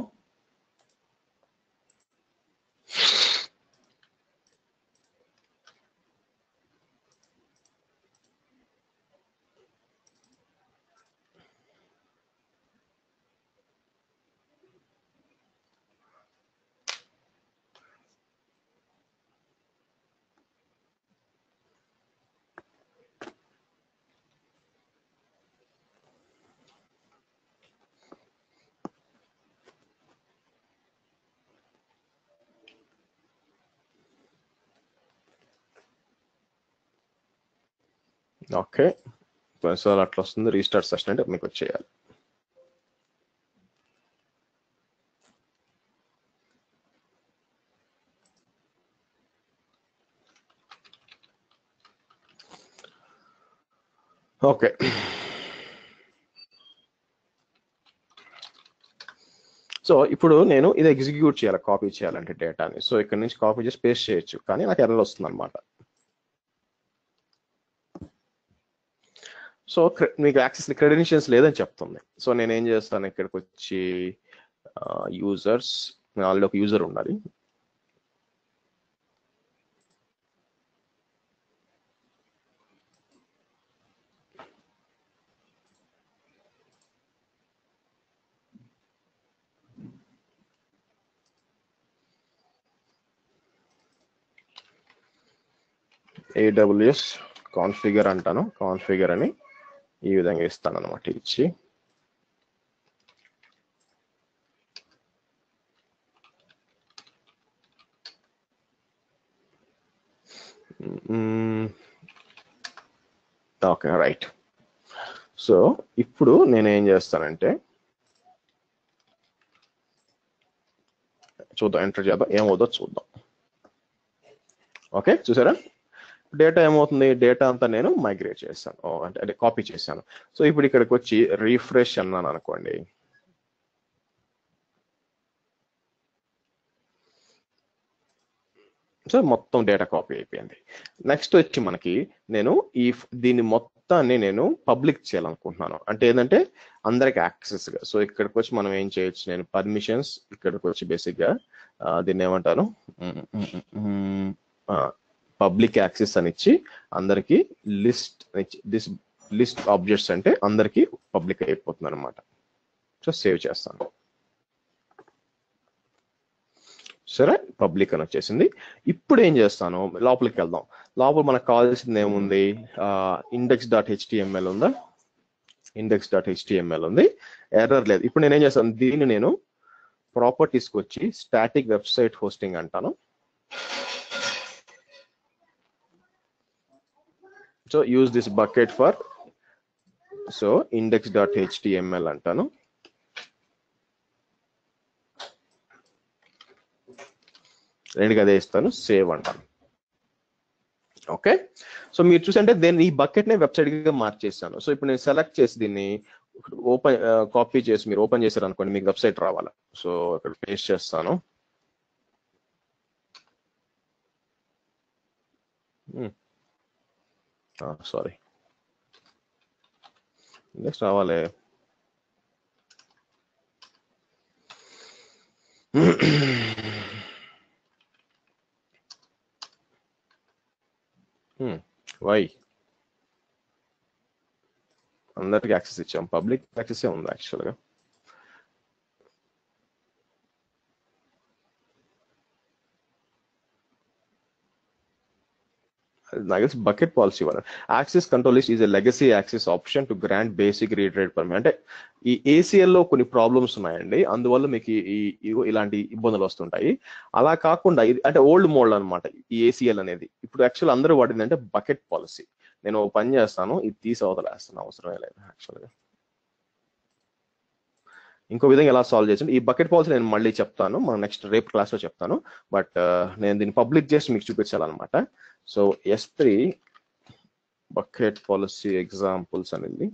ఓకే కొన్నిసార్లు అట్లా వస్తుంది. రీస్టార్ట్ సెషన్ అంటే మీకు వచ్చేయాలి. ఓకే సో ఇప్పుడు నేను ఇది ఎగ్జిక్యూట్ చేయాలి, కాపీ చేయాలంటే డేటాని. సో ఇక్కడ నుంచి కాపీ చేసి పేస్ట్ చేయొచ్చు, కానీ నాకు ఎర్రర్ వస్తుంది అనమాట. సో మీకు యాక్సెస్ క్రెడెన్షియల్స్ లేదని చెప్తుంది. సో నేను ఏం చేస్తాను, ఇక్కడికి వచ్చి యూజర్స్, ఆల్రెడీ ఒక యూజర్ ఉండాలి. AWS కాన్ఫిగర్ అంటాను, కాన్ఫిగర్ అని ఈ విధంగా ఇస్తాను అనమాట. ఇచ్చి ఓకే రైట్. సో ఇప్పుడు నేను ఏం చేస్తానంటే చూద్దాం, ఎంటర్ చేద్దాం, ఏమవుతుందో చూద్దాం. ఓకే చూసారా, డేటా ఏమవుతుంది, డేటా అంతా నేను మైగ్రేట్ చేశాను, అంటే కాపీ చేశాను. సో ఇప్పుడు ఇక్కడికి వచ్చి రిఫ్రెష్ అన్నాను అనుకోండి. సో మొత్తం డేటా కాపీ అయిపోయింది. నెక్స్ట్ వచ్చి మనకి నేను దీన్ని మొత్తాన్ని నేను పబ్లిక్ చేయాలనుకుంటున్నాను. అంటే ఏంటంటే అందరికి యాక్సెస్గా. సో ఇక్కడికి వచ్చి మనం ఏం చేయొచ్చు, నేను పర్మిషన్స్ ఇక్కడికి వచ్చి బేసిక్గా దీన్ని ఏమంటాను, పబ్లిక్ యాక్సెస్ అని ఇచ్చి అందరికి లిస్ట్ ఆబ్జెక్ట్స్ అంటే అందరికి పబ్లిక్ అయిపోతుంది అనమాట. సో సేవ్ చేస్తాను. సరే పబ్లిక్ అని వచ్చేసింది. ఇప్పుడు ఏం చేస్తాను, లోపలికి వెళ్దాం. లోపల మనకు కావాల్సింది ఏముంది, index.html ఉందా, index.html ఉంది, ఎర్రర్ లేదు. ఇప్పుడు నేనేం చేస్తాను, దీన్ని నేను ప్రాపర్టీస్కి వచ్చి స్టాటిక్ వెబ్సైట్ హోస్టింగ్ అంటాను. So use this bucket for, so index.html అంటాను. రెండుగా అదే ఇస్తాను, సేవ్ అంటాను. ఓకే సో మీరు చూసంటే నేను ఈ బకెట్ నే వెబ్సైట్ గా మార్చేసాను. సో ఇప్పుడు నేను సెలెక్ట్ చేసి దీన్ని ఓపెన్ కాపీ చేసి మీరు ఓపెన్ చేశారు అనుకోండి, మీకు వెబ్సైట్ రావాలి. సో ఇక్కడ పేస్ట్ చేస్తాను. సారీ నెక్స్ట్ రావాలి. వై అందరికి యాక్సెస్ ఇచ్చాం, పబ్లిక్ యాక్సెస్ ఉంది యాక్చువల్గా. నాకు తెలిసి బకెట్ పాలసీ వల్ల access control list is a legacy access option to grant basic read write permit. అంటే ఈ ACL లో కొన్ని ప్రాబ్లమ్స్ ఉన్నాయండి, అందువల్ల మీకు ఇలాంటి ఇబ్బందులు వస్తుంటాయి. అలా కాకుండా ఇది అంటే ఓల్డ్ మోడల్ అనమాట ఈ ACL అనేది. ఇప్పుడు యాక్చువల్ అందరూ వాడింది అంటే బకెట్ పాలసీ. నేను పని చేస్తాను, ఇది తీసి అవతలేస్తాను, అవసరమే లేదు యాక్చువల్గా. ఇంకో విధంగా ఎలా సాల్వ్ చేసి ఈ బకెట్ పాలసీ నేను మళ్ళీ చెప్తాను, మన నెక్స్ట్ రేపు క్లాస్లో చెప్తాను. బట్ నేను దీన్ని పబ్లిక్ చేసి మీకు చూపించాలన్నమాట. So S3 bucket policy examples అనేది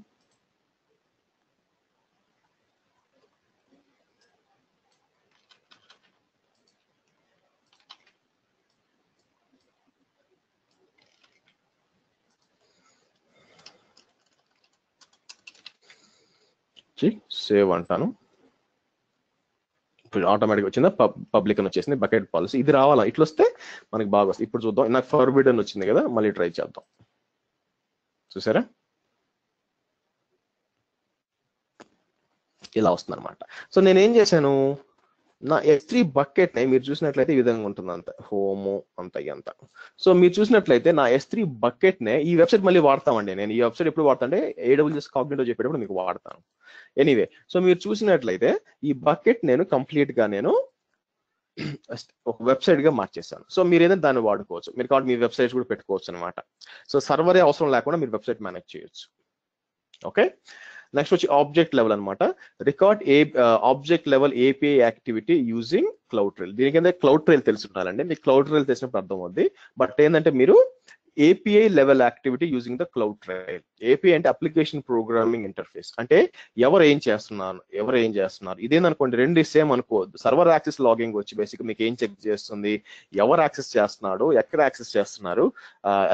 సేవ్ అంటాను. ఇప్పుడు ఆటోమేటిక్ వచ్చిందా, పబ్లిక్ అని వచ్చేసింది బకెట్ పాలసీ. ఇది రావాలా, ఇట్లా వస్తే మనకి బాగా వస్తుంది. ఇప్పుడు చూద్దాం, నాకు ఫర్బిడన్ వచ్చింది కదా, మళ్ళీ ట్రై చేద్దాం. చూసారా ఇలా వస్తుంది అనమాట. సో నేనేం చేశాను, నా S3 బకెట్ ని మీరు చూసినట్లయితే ఈ విధంగా ఉంటుంది, అంత హోము అంత అంత. సో మీరు చూసినట్లయితే నా S3 బకెట్ నే ఈ వెబ్సైట్ మళ్ళీ వాడతామండి. నేను ఈ వెబ్సైట్ ఎప్పుడు వాడతా అంటే AWS కాగ్నిటో చెప్పేటప్పుడు మీకు వాడతాను. ఎనీవే, సో మీరు చూసినట్లయితే ఈ బకెట్ నేను కంప్లీట్ గా నేను ఒక వెబ్సైట్ గా మార్చేసాను. సో మీరు ఏదైనా దాన్ని వాడుకోవచ్చు, మీరు కాబట్టి మీ వెబ్సైట్స్ కూడా పెట్టుకోవచ్చు అనమాట. సో సర్వరే అవసరం లేకుండా మీరు వెబ్సైట్ మేనేజ్ చేయొచ్చు. ఓకే, నెక్స్ట్ వచ్చి ఆబ్జెక్ట్ లెవెల్ అనమాట. Record object level API activity using cloud trail. దీనికంటే క్లౌడ్ ట్రైల్ తెలిసి ఉండాలండి, మీకు క్లౌడ్ ట్రైల్ తెలిసినప్పుడు అర్థం అవుద్ది. బట్ ఏంటంటే మీరు API level activity using the cloud trail. API అంటే అప్లికేషన్ ప్రోగ్రామింగ్ ఇంటర్ఫేస్. అంటే ఎవరు ఏం చేస్తున్నారు ఇదేందనుకోండి, రెండు సేమ్ అనుకోవద్దు. సర్వర్ యాక్సెస్ లాగింగ్ వచ్చి బేసిక్ మీకు ఏం చెక్ చేస్తుంది, ఎవరు యాక్సెస్ చేస్తున్నాడు, ఎక్కడ యాక్సెస్ చేస్తున్నారు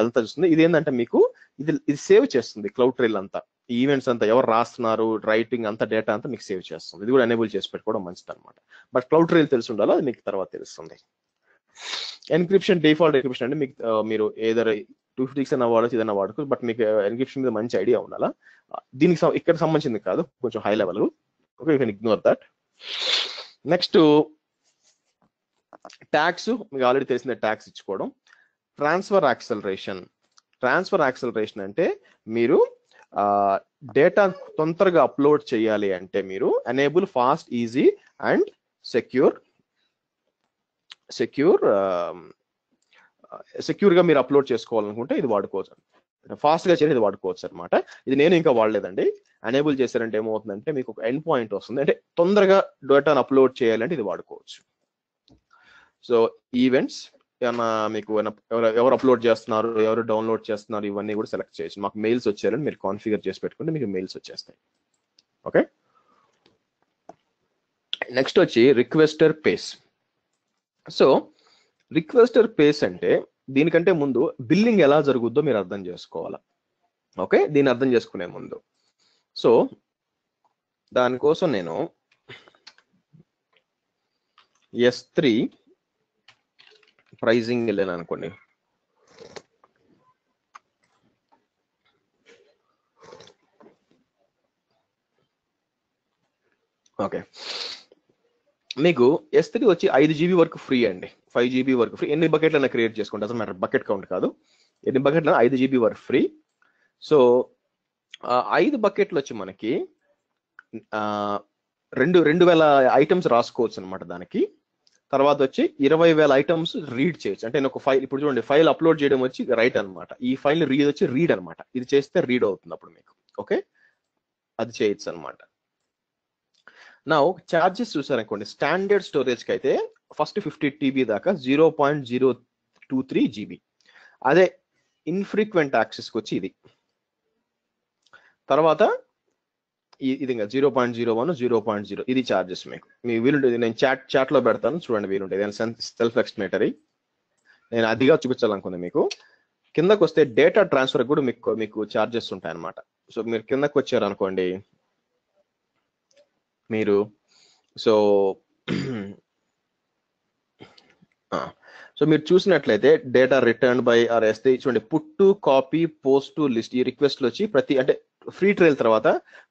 అంతా చూస్తుంది. ఇదేంటంటే మీకు ఇది సేవ్ చేస్తుంది క్లౌడ్ ట్రైల్ అంతా, ఈవెంట్స్ అంతా ఎవరు రాస్తున్నారు, రైటింగ్ అంతా డేటా అంతా మీకు సేవ్ చేస్తుంది. ఇది కూడా ఎనేబుల్ చేసి పెట్టుకోవడం మంచిది అనమాట. బట్ క్లౌడ్ ట్రైల్ తెలిసి ఉండాలో అది మీకు తర్వాత తెలుస్తుంది. ఎన్క్రిప్షన్, డిఫాల్ట్ ఎన్క్రిప్షన్ అంటే మీకు మీరు ఏదైనా 256 అయినా వాడచ్చు, ఏదైనా వాడుకోవచ్చు. బట్ మీకు ఎన్క్రిప్షన్ మీద మంచి ఐడియా ఉండాలా. దీనికి ఇక్కడ సంబంధించింది కాదు, కొంచెం high level. Okay, you can ignore that. Next tax, మీకు ఆల్రెడీ తెలిసిన ట్యాక్స్ ఇచ్చుకోవడం. ట్రాన్స్ఫర్ యాక్సలరేషన్ అంటే మీరు డేటా తొందరగా అప్లోడ్ చేయాలి అంటే మీరు enable fast, easy and secure గా మీరు అప్లోడ్ చేసుకోవాలనుకుంటే ఇది వాడుకోవచ్చు, ఫాస్ట్ గా చేసి ఇది వాడుకోవచ్చు అనమాట. ఇది నేను ఇంకా వాడలేదండి. ఎనేబుల్ చేశారంటే ఏమవుతుందంటే మీకు ఒక ఎండ్ పాయింట్ వస్తుంది, అంటే తొందరగా డేటాను అప్లోడ్ చేయాలంటే ఇది వాడుకోవచ్చు. సో ఈవెంట్స్ ఏమన్నా మీకు ఎవరు అప్లోడ్ చేస్తున్నారు, ఎవరు డౌన్లోడ్ చేస్తున్నారు, ఇవన్నీ కూడా సెలెక్ట్ చేయొచ్చు. మాకు మెయిల్స్ వచ్చారని మీరు కాన్ఫిగర్ చేసి పెట్టుకుంటే మీకు మెయిల్స్ వచ్చేస్తాయి. ఓకే, నెక్స్ట్ వచ్చి రిక్వెస్టర్ పేస్. సో రిక్వెస్టర్ పేస్ అంటే దీనికంటే ముందు బిల్లింగ్ ఎలా జరుగుద్దో మీరు అర్థం చేసుకోవాలి. ఓకే, దీన్ని అర్థం చేసుకునే ముందు సో దానికోసం నేను S3 ప్రైజింగ్ వెళ్ళాను అనుకోండి. ఓకే, మీకు S3 వచ్చి 5 GB వరకు ఫ్రీ అండి, 5 GB వరకు ఫ్రీ. ఎన్ని బకెట్లైనా క్రియేట్ చేసుకుంటే అసలు మ్యాటర్ బకెట్ కౌంట్ కాదు, ఎన్ని బకెట్లైనా 5 GB వరకు ఫ్రీ. సో 5 బకెట్లు వచ్చి మనకి 2000 ఐటమ్స్ రాసుకోవచ్చు అనమాట దానికి. తర్వాత వచ్చి 20,000 ఐటమ్స్ రీడ్ చేయొచ్చు. అంటే నేను ఒక ఫైల్, ఇప్పుడు చూడండి, ఫైల్ అప్లోడ్ చేయడం వచ్చి రైట్ అనమాట, ఈ ఫైల్ రీడ్ వచ్చి రీడ్ అనమాట. ఇది చేస్తే రీడ్ అవుతుంది అప్పుడు మీకు. ఓకే, అది చేయొచ్చు అనమాట. నా చార్జెస్ చూసారనుకోండి, స్టాండర్డ్ స్టోరేజ్ కి అయితే ఫస్ట్ 50 TB దాకా 0.023 GB. అదే ఇన్ఫ్రీక్వెంట్ యాక్సెస్కి వచ్చి ఇది, తర్వాత ఇది ఇంకా 0.01, 0.0 ఇది చార్జెస్. మీ వీలుంటుంది, నేను చాట్ లో పెడతాను చూడండి, వీలుంటుంది. సెల్ఫ్ ఎక్స్ప్లెనేటరీ, నేను అదిగా చూపించాలనుకుంది మీకు. కిందకు వస్తే డేటా ట్రాన్స్ఫర్ కూడా మీకు చార్జెస్ ఉంటాయి అనమాట. సో మీరు కిందకు వచ్చారనుకోండి, మీరు సో మీరు చూసినట్లయితే data written by are S3 చూడండి, put to copy, post to list, ఈ రిక్వెస్ట్లు వచ్చి ప్రతి అంటే ఫ్రీ ట్రయల్ తర్వాత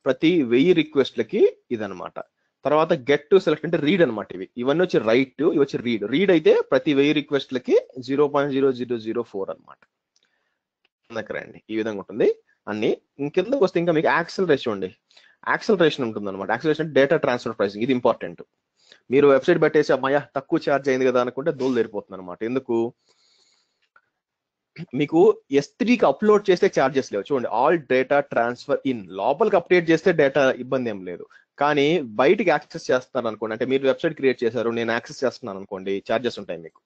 ప్రతి 1000 రిక్వెస్ట్లకి ఇదనమాట. తర్వాత గెట్ టు సెలెక్ట్ అంటే రీడ్ అనమాట. ఇవన్నీ వచ్చి రైట్, ఇవి వచ్చి రీడ్. రీడ్ అయితే ప్రతి 1000 రిక్వెస్ట్లకి 0.0004 అనమాట. కిందకి రండి, ఈ విధంగా ఉంటుంది అన్ని. కిందకి వస్తే ఇంకా మీకు యాక్సెలరేషన్ ఉంది, యాక్సెలరేషన్ ఉంటుంది అనమాట. యాక్సెలరేషన్ డేటా ట్రాన్స్ఫర్ ప్రైసింగ్, ఇది ఇంపార్టెంట్. మీరు వెబ్సైట్ పెట్టేసి అమ్మాయ తక్కువ ఛార్జ్ అయింది కదా అనుకుంటే దోలు తెరిపోతుంది అనమాట. ఎందుకు? మీకు S3కి అప్లోడ్ చేస్తే ఛార్జెస్ లేవు. చూడండి, ఆల్ డేటా ట్రాన్స్ఫర్ ఇన్, లోపలికి అప్డేట్ చేస్తే డేటా ఇబ్బంది ఏం లేదు. కానీ బయటికి యాక్సెస్ చేస్తున్నారు అనుకోండి, అంటే మీరు వెబ్సైట్ క్రియేట్ చేశారు, నేను యాక్సెస్ చేస్తున్నాను అనుకోండి, ఛార్జెస్ ఉంటాయి మీకు.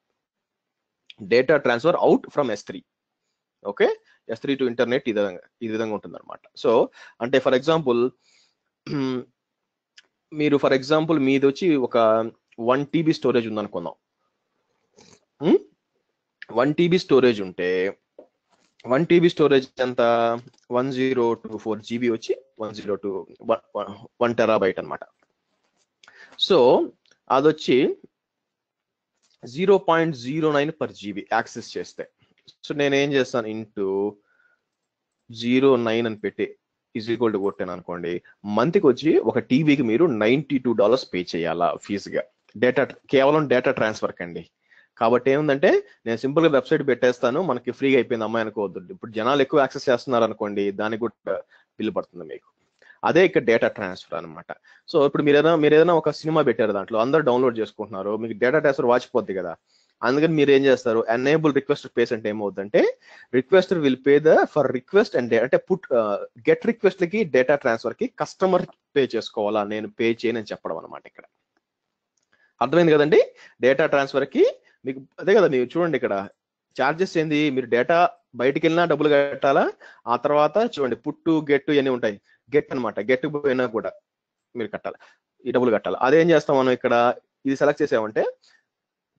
Data transfer out from S3, okay, S3 to internet ఈ విధంగా ఉంటుంది అనమాట. సో అంటే ఫర్ ఎగ్జాంపుల్ మీరు మీది వచ్చి ఒక 1 TB స్టోరేజ్ ఉందనుకుందాం. 1 TB స్టోరేజ్ ఉంటే 1 TB స్టోరేజ్ ఎంత? 1024 GB వచ్చి 1 టెరాబైట్ అనమాట. సో అదొచ్చి 0.09 per GB యాక్సెస్ చేస్తే. సో నేను ఏం చేస్తాను, ఇంటూ 0.9 అని పెట్టి ఈజ్ ఈక్వల్ టు కొట్టాను అనుకోండి, మంత్కి వచ్చి ఒక టీబీకి మీరు $92 పే చేయాలా ఫీజుగా. కేవలం డేటా ట్రాన్స్ఫర్ కండి. కాబట్టి ఏముందంటే నేను సింపుల్ గా వెబ్సైట్ పెట్టేస్తాను, మనకి ఫ్రీగా అయిపోయింది అమ్మాయి అనుకోవద్దు. ఇప్పుడు జనాలు ఎక్కువ యాక్సెస్ చేస్తున్నారు అనుకోండి, దానికి కూడా బిల్లు పడుతుంది మీకు. అదే ఇక్కడ డేటా ట్రాన్స్ఫర్ అనమాట. సో ఇప్పుడు మీరు ఏదైనా ఒక సినిమా పెట్టారు, దాంట్లో అందరూ డౌన్లోడ్ చేసుకుంటున్నారు, మీకు డేటా ట్రాన్స్ఫర్ వాచిపోద్ది కదా. అందుకని మీరు ఏం చేస్తారు, ఎనేబుల్ రిక్వెస్ట్ పేస్ అంటే ఏమవుతుందంటే requester will pay for request and అంటే గెట్ రిక్వెస్ట్ కి డేటా ట్రాన్స్ఫర్ కి కస్టమర్ పే చేసుకోవాలా, నేను పే చేయనని చెప్పడం అనమాట. ఇక్కడ అర్థమైంది కదండి. డేటా ట్రాన్స్ఫర్ కి మీకు అదే కదా, మీరు చూడండి ఇక్కడ చార్జెస్ ఏంది, మీరు డేటా బయటికి వెళ్ళినా డబ్బులు కట్టాలా. ఆ తర్వాత చూడండి పుట్టు గెట్ ఇవన్నీ ఉంటాయి. గెట్ అనమాట, గెట్ పోయినా కూడా మీరు కట్టాలి, ఈ డబ్బులు కట్టాలి. అదేం చేస్తాం మనం ఇక్కడ, ఇది సెలెక్ట్ చేసామంటే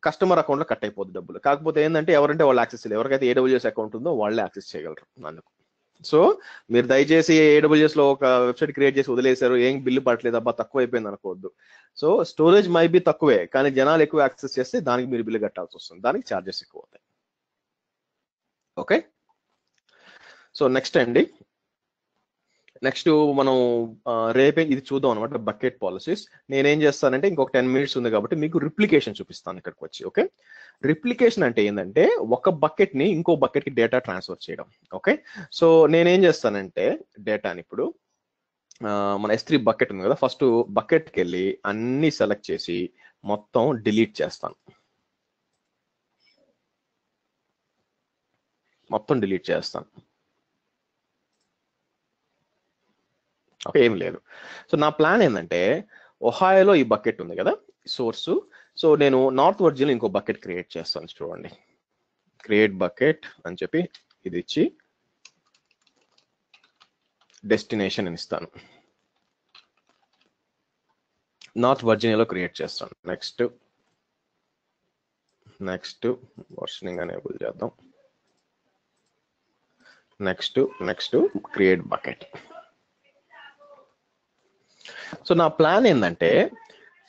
కస్టమర్ అకౌంట్ లో కట్ అయిపోద్ది డబ్బులు. కాకపోతే ఏంటంటే ఎవరంటే వాళ్ళు యాక్సెస్ చేయలేదు, ఎవరికైతే AWS అకౌంట్ ఉందో వాళ్ళే యాక్సెస్ చేయగలరు అందుకు. సో మీరు దయచేసి AWS లో ఒక వెబ్సైట్ క్రియేట్ చేసి వదిలేశారు, ఏం బిల్లు పట్టలేదు, అబ్బా తక్కువ అయిపోయింది అనుకోవద్దు. సో స్టోరేజ్ మై బి తక్కువే, కానీ జనాలు ఎక్కువ యాక్సెస్ చేస్తే దానికి మీరు బిల్లు కట్టాల్సి వస్తుంది, దానికి ఛార్జెస్ ఎక్కువ అవుతాయి. ఓకే, సో నెక్స్ట్ మనం రేపే ఇది చూద్దాం అనమాట, బకెట్ పాలసీస్. నేనేం చేస్తానంటే ఇంకొక 10 minutes ఉంది కాబట్టి మీకు రిప్లికేషన్ చూపిస్తాను ఇక్కడికి వచ్చి. ఓకే, రిప్లికేషన్ అంటే ఏంటంటే ఒక బకెట్ ని ఇంకో బకెట్ కి డేటా ట్రాన్స్ఫర్ చేయడం. ఓకే, సో నేనేం చేస్తానంటే డేటాని ఇప్పుడు మన S3 బకెట్ ఉంది కదా, ఫస్ట్ బకెట్కి వెళ్ళి అన్ని సెలెక్ట్ చేసి మొత్తం డిలీట్ చేస్తాను. ఓకే, ఏం లేదు. సో నా ప్లాన్ ఏంటంటే ఒహాయోలో ఈ బకెట్ ఉంది కదా సోర్సు, సో నేను నార్త్ వర్జిన్లో ఇంకో బకెట్ క్రియేట్ చేస్తాను. చూడండి, క్రియేట్ బకెట్ అని చెప్పి ఇది ఇచ్చి డెస్టినేషన్ అని ఇస్తాను. నార్త్ వర్జినియాలో క్రియేట్ చేస్తాను. నెక్స్ట్ వర్షనింగ్ ఎనేబుల్ చేద్దాం. Next create bucket. సో నా ప్లాన్ ఏంటంటే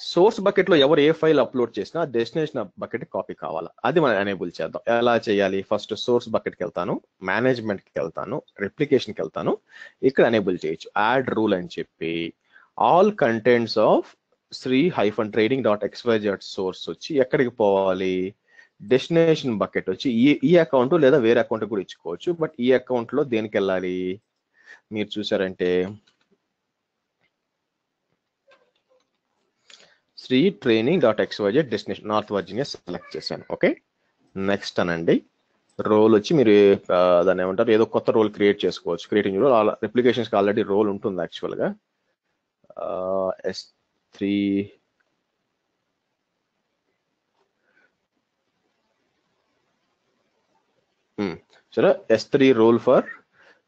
సోర్స్ బకెట్ లో ఎవరు ఏ ఫైల్ అప్లోడ్ చేసినా డెస్టినేషన్ బకెట్ కాపీ కావాలా, అది మనం ఎనేబుల్ చేద్దాం. ఎలా చేయాలి, ఫస్ట్ సోర్స్ బకెట్కి వెళ్తాను, మేనేజ్మెంట్కి వెళ్తాను, రిప్లికేషన్కి వెళ్తాను. ఇక్కడ ఎనేబుల్ చేయొచ్చు యాడ్ రూల్ అని చెప్పి all contents of Sri-trading.xyz source వచ్చి ఎక్కడికి పోవాలి, డెస్టినేషన్ బకెట్ వచ్చి ఈ అకౌంట్ లేదా వేరే అకౌంట్ కూడా ఇచ్చుకోవచ్చు. బట్ ఈ అకౌంట్ లో దేనికి వెళ్ళాలి మీరు చూసారంటే Sri-trading.xyz destination north Virginia select చేశాను. ఓకే, నెక్స్ట్ అనండి. రోల్ వచ్చి మీరు దాన్ని ఏమంటారు, ఏదో కొత్త రోల్ క్రియేట్ చేసుకోవచ్చు. క్రియేటింగ్ రోల్ రిప్లికేషన్స్కి ఆల్రెడీ రోల్ ఉంటుంది యాక్చువల్గా. S3 సరే, S3 రోల్ ఫర్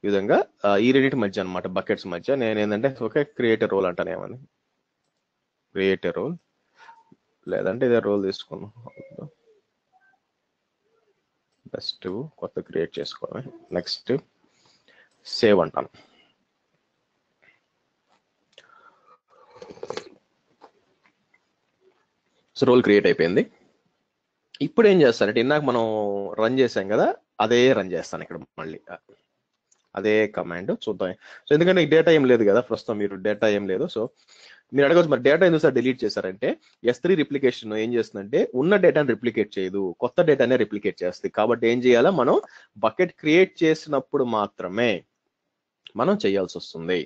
ఈ విధంగా ఈ రెండింటి మధ్య అనమాట, బకెట్స్ మధ్య. నేను ఏంటంటే ఓకే క్రియేట్ రోల్ అంటాను, ఏమని క్రియేట్ రోల్, లేదంటే ఇదే రోల్ తీసుకున్నాం, బెస్ట్ కొత్త క్రియేట్ చేసుకోవడమే. నెక్స్ట్ సేవ్ అంటాను. సో రోల్ క్రియేట్ అయిపోయింది. ఇప్పుడు ఏం చేస్తానంటే ఇందాక మనం రన్ చేసాం కదా, అదే రన్ చేస్తాను ఇక్కడ మళ్ళీ. అదే కమాండ్ చూద్దాం. సో ఎందుకంటే ఈ డేటా ఏం లేదు కదా ప్రస్తుతం, మీరు డేటా ఏం లేదు. సో మీరు అడగవచ్చు మరి డేటా ఎందుకు సార్ డిలీట్ చేశారంటే, S3 రిప్లికేషన్ ఏం చేస్తుందంటే ఉన్న డేటాని రిప్లికేట్ చేయదు, కొత్త డేటానే రిప్లికేట్ చేస్తుంది. కాబట్టి ఏం చేయాలా, మనం బకెట్ క్రియేట్ చేసినప్పుడు మాత్రమే మనం చేయాల్సి వస్తుంది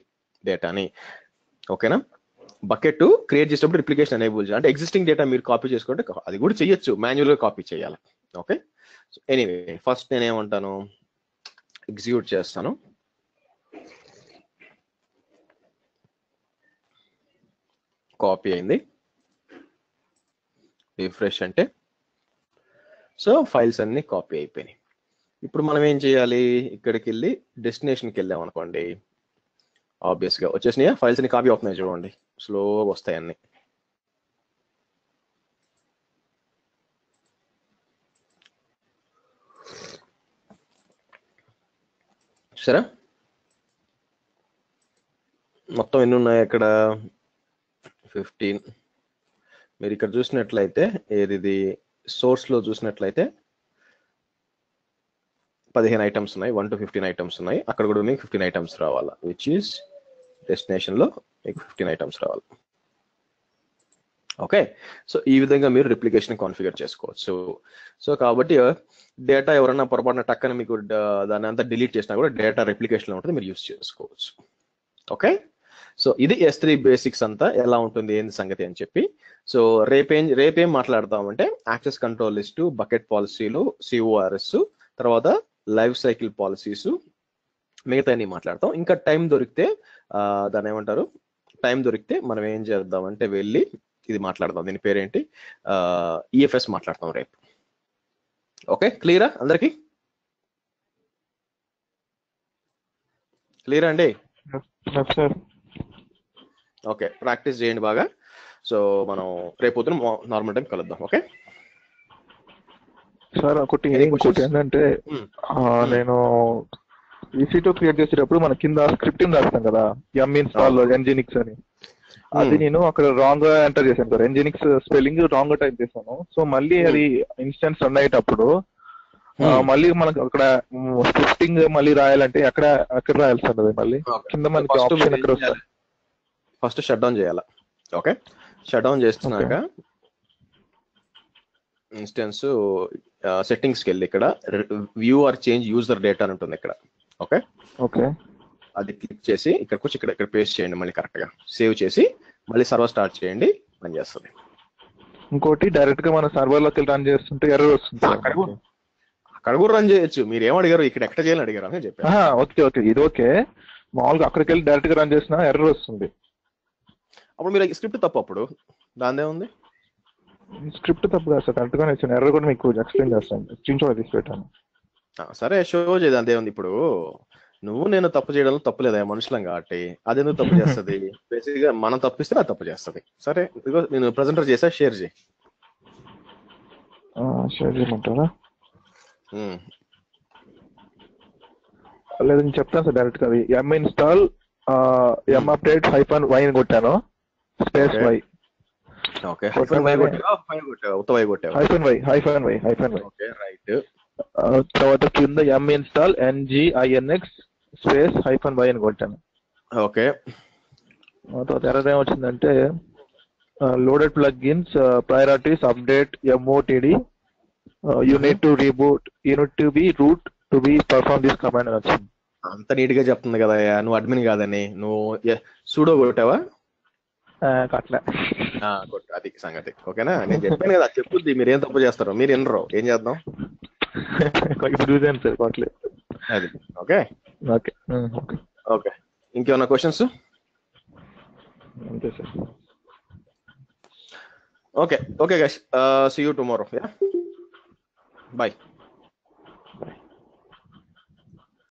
డేటాని. ఓకేనా, బకెట్ క్రియేట్ చేసినప్పుడు రిప్లికేషన్ ఎనేబుల్ చేయాలి. అంటే ఎగ్జిస్టింగ్ డేటా మీరు కాపీ చేసుకుంటే అది కూడా చేయొచ్చు, మాన్యువల్గా కాపీ చేయాలి. ఓకే, ఎనీవే ఫస్ట్ నేనేమంటాను, ఎగ్జిక్యూట్ చేస్తాను. కాపీ అయింది, రిఫ్రెష్ అంటే సో ఫైల్స్ అన్ని కాపీ అయిపోయినాయి. ఇప్పుడు మనం ఏం చేయాలి, ఇక్కడికి వెళ్ళి డెస్టినేషన్కి వెళ్ళాం అనుకోండి, ఆబ్వియస్గా వచ్చేసినాయా ఫైల్స్ అన్ని కాపీ అవుతున్నాయి చూడండి, స్లోగా వస్తాయి అన్ని. సరే, మొత్తం ఎన్ని ఉన్నాయి అక్కడ, 15. మీరు ఇక్కడ చూసినట్లయితే ఏది సోర్స్ లో చూసినట్లయితే 15 ఐటమ్స్ ఉన్నాయి, 1 to 15 ఐటమ్స్ ఉన్నాయి. అక్కడ కూడా మీకు 15 ఐటమ్స్ రావాలా, విచ్ ఈస్ డెస్టినేషన్ లో మీకు 15 ఐటమ్స్ రావాలి. ఓకే, సో ఈ విధంగా మీరు రిప్లికేషన్ కాన్ఫిగర్ చేసుకోవచ్చు. సో కాబట్టి డేటా ఎవరైనా పొరపాటున టక్కన మీకు దాన్ని అంతా డిలీట్ చేసినా కూడా డేటా రిప్లికేషన్ లో ఉంటుంది, మీరు యూస్ చేసుకోవచ్చు. ఓకే, సో ఇది S3 బేసిక్స్ అంతా ఎలా ఉంటుంది ఏంది సంగతి అని చెప్పి. సో రేపేం మాట్లాడతామంటే యాక్సెస్ కంట్రోల్ లిస్ట్, బకెట్ పాలసీలు, CORS, తర్వాత లైఫ్ సైకిల్ పాలసీస్, మిగతా అన్ని మాట్లాడతాం. ఇంకా టైం దొరికితే దాన్ని ఏమంటారు, టైం దొరికితే మనం ఏం చేద్దాం అంటే వెళ్ళి ఇది మాట్లాడదాం, దీని పేరేంటి, EFS మాట్లాడతాం రేపు. ఓకే, క్లియరా అందరికి, క్లియరా అండి? ఓకే, ప్రాక్టీస్ చేయండి బాగా. సో మనం రేపు పొద్దున నార్మల్ టైం కలుద్దాం. ఓకే సార్, ఇంకోటి ఏంటంటే నేను EC2 క్రియేట్ చేసేటప్పుడు మన కింద స్క్రిప్టింగ్ రాస్తాం కదా, ఇన్స్టాల్ Nginx అని, అది నేను అక్కడ రాంగ్ గా ఎంటర్ చేశాను సార్. Nginx స్పెల్లింగ్ రాంగ్ గా టైప్ చేశాను. సో మళ్ళీ అది ఇన్స్టెన్స్ రన్ అయ్యేటప్పుడు మళ్ళీ మనకు అక్కడ స్క్రిప్టింగ్ మళ్ళీ రాయాలంటే ఎక్కడ రాయాలి సార్? అది మళ్ళీ కింద మనకి ఆప్షన్ ఎక్కడ వస్తుంది? ఫస్ట్ షట్ డౌన్ చేయాలా. ఓకే, షట్ డౌన్ చేస్తున్నాక ఇన్స్టెన్స్ సెట్టింగ్స్కి వెళ్ళి ఇక్కడ view or change user data అని ఉంటుంది ఇక్కడ. ఓకే ఓకే, అది క్లిక్ చేసి ఇక్కడికి వచ్చి ఇక్కడ పేస్ట్ చేయండి, మళ్ళీ కరెక్ట్ గా సేవ్ చేసి మళ్ళీ సర్వర్ స్టార్ట్ చేయండి, పని చేస్తుంది. ఇంకోటి డైరెక్ట్ గా మన సర్వర్ లోకి రన్ చేస్తుంటే ఎర్రర్ వస్తుంది. అక్కడ కూడా రన్ చేయొచ్చు, మీరు ఏం అడిగారు, ఇక్కడ ఎక్కడ చేయాలని అడిగారు అని చెప్పారు. ఓకే ఓకే, ఇది ఓకే. మామూలుగా అక్కడికి వెళ్ళి డైరెక్ట్ గా రన్ చేసినా ఎర్రర్ వస్తుంది. అప్పుడు మీరు స్క్రిప్ట్ తప్పు, అప్పుడు దాందే ఉంది. స్క్రిప్ట్ తప్పు కాదు సార్, కరెక్ట్ గానే ఇచ్చాను. ఎర్రర్ కూడా మీకు ఎక్స్ప్లెయిన్ చేస్తాను, స్క్రీన్ షాట్ తీసి పెట్టాను. సరే, షో చేయదు, అంతే ఉంది. ఇప్పుడు నువ్వు నేను తప్పు చేయడంలో తప్పు లేదా, మనుషులం కాబట్టి అది ఎందుకు తప్పు చేస్తుంది? బేసిక్ గా మనం తప్పిస్తే అది తప్పు చేస్తుంది. సరే, నేను ప్రెజెంటర్ చేసా, షేర్ చేయి. షేర్ చేయమంటారా? లేదు, నేను చెప్తాను సార్ డైరెక్ట్ గా. అది ఇన్స్టాల్ update -y అని కొట్టాను, స్పేస్ y. ఓకే, -y కొట్టావా, -y కొట్టావా? Okay, right. తర్వాత కింద ఇన్స్టాల్ nginx స్పేస్ -y అని కొట్టాను. ఓకే, తర్వాత ఎర్రర్ ఏమొచ్చిందంటే loaded plugins priorities update MOTD you need to reboot unit to be root to be perform this command అని వచ్చింది. అంత నీట్ గా చెప్తుంది కదా, నువ్వు అడ్మిన్ కాదని. నువ్వు సూడో కొట్టావా? అట్లా అది సంగతి. ఓకేనా, నేను చెప్పాను కదా, చెప్పుద్ది. మీరు ఏం తప్పు చేస్తారు, మీరు వినరు, ఏం చేద్దాం. ఇప్పుడు చూసాను సార్, కొట్టలేదు అది. ఓకే ఓకే ఓకే, ఇంకేమన్నా క్వశ్చన్స్? అంతే sir. Okay okay guys, see you tomorrow. Yeah, by.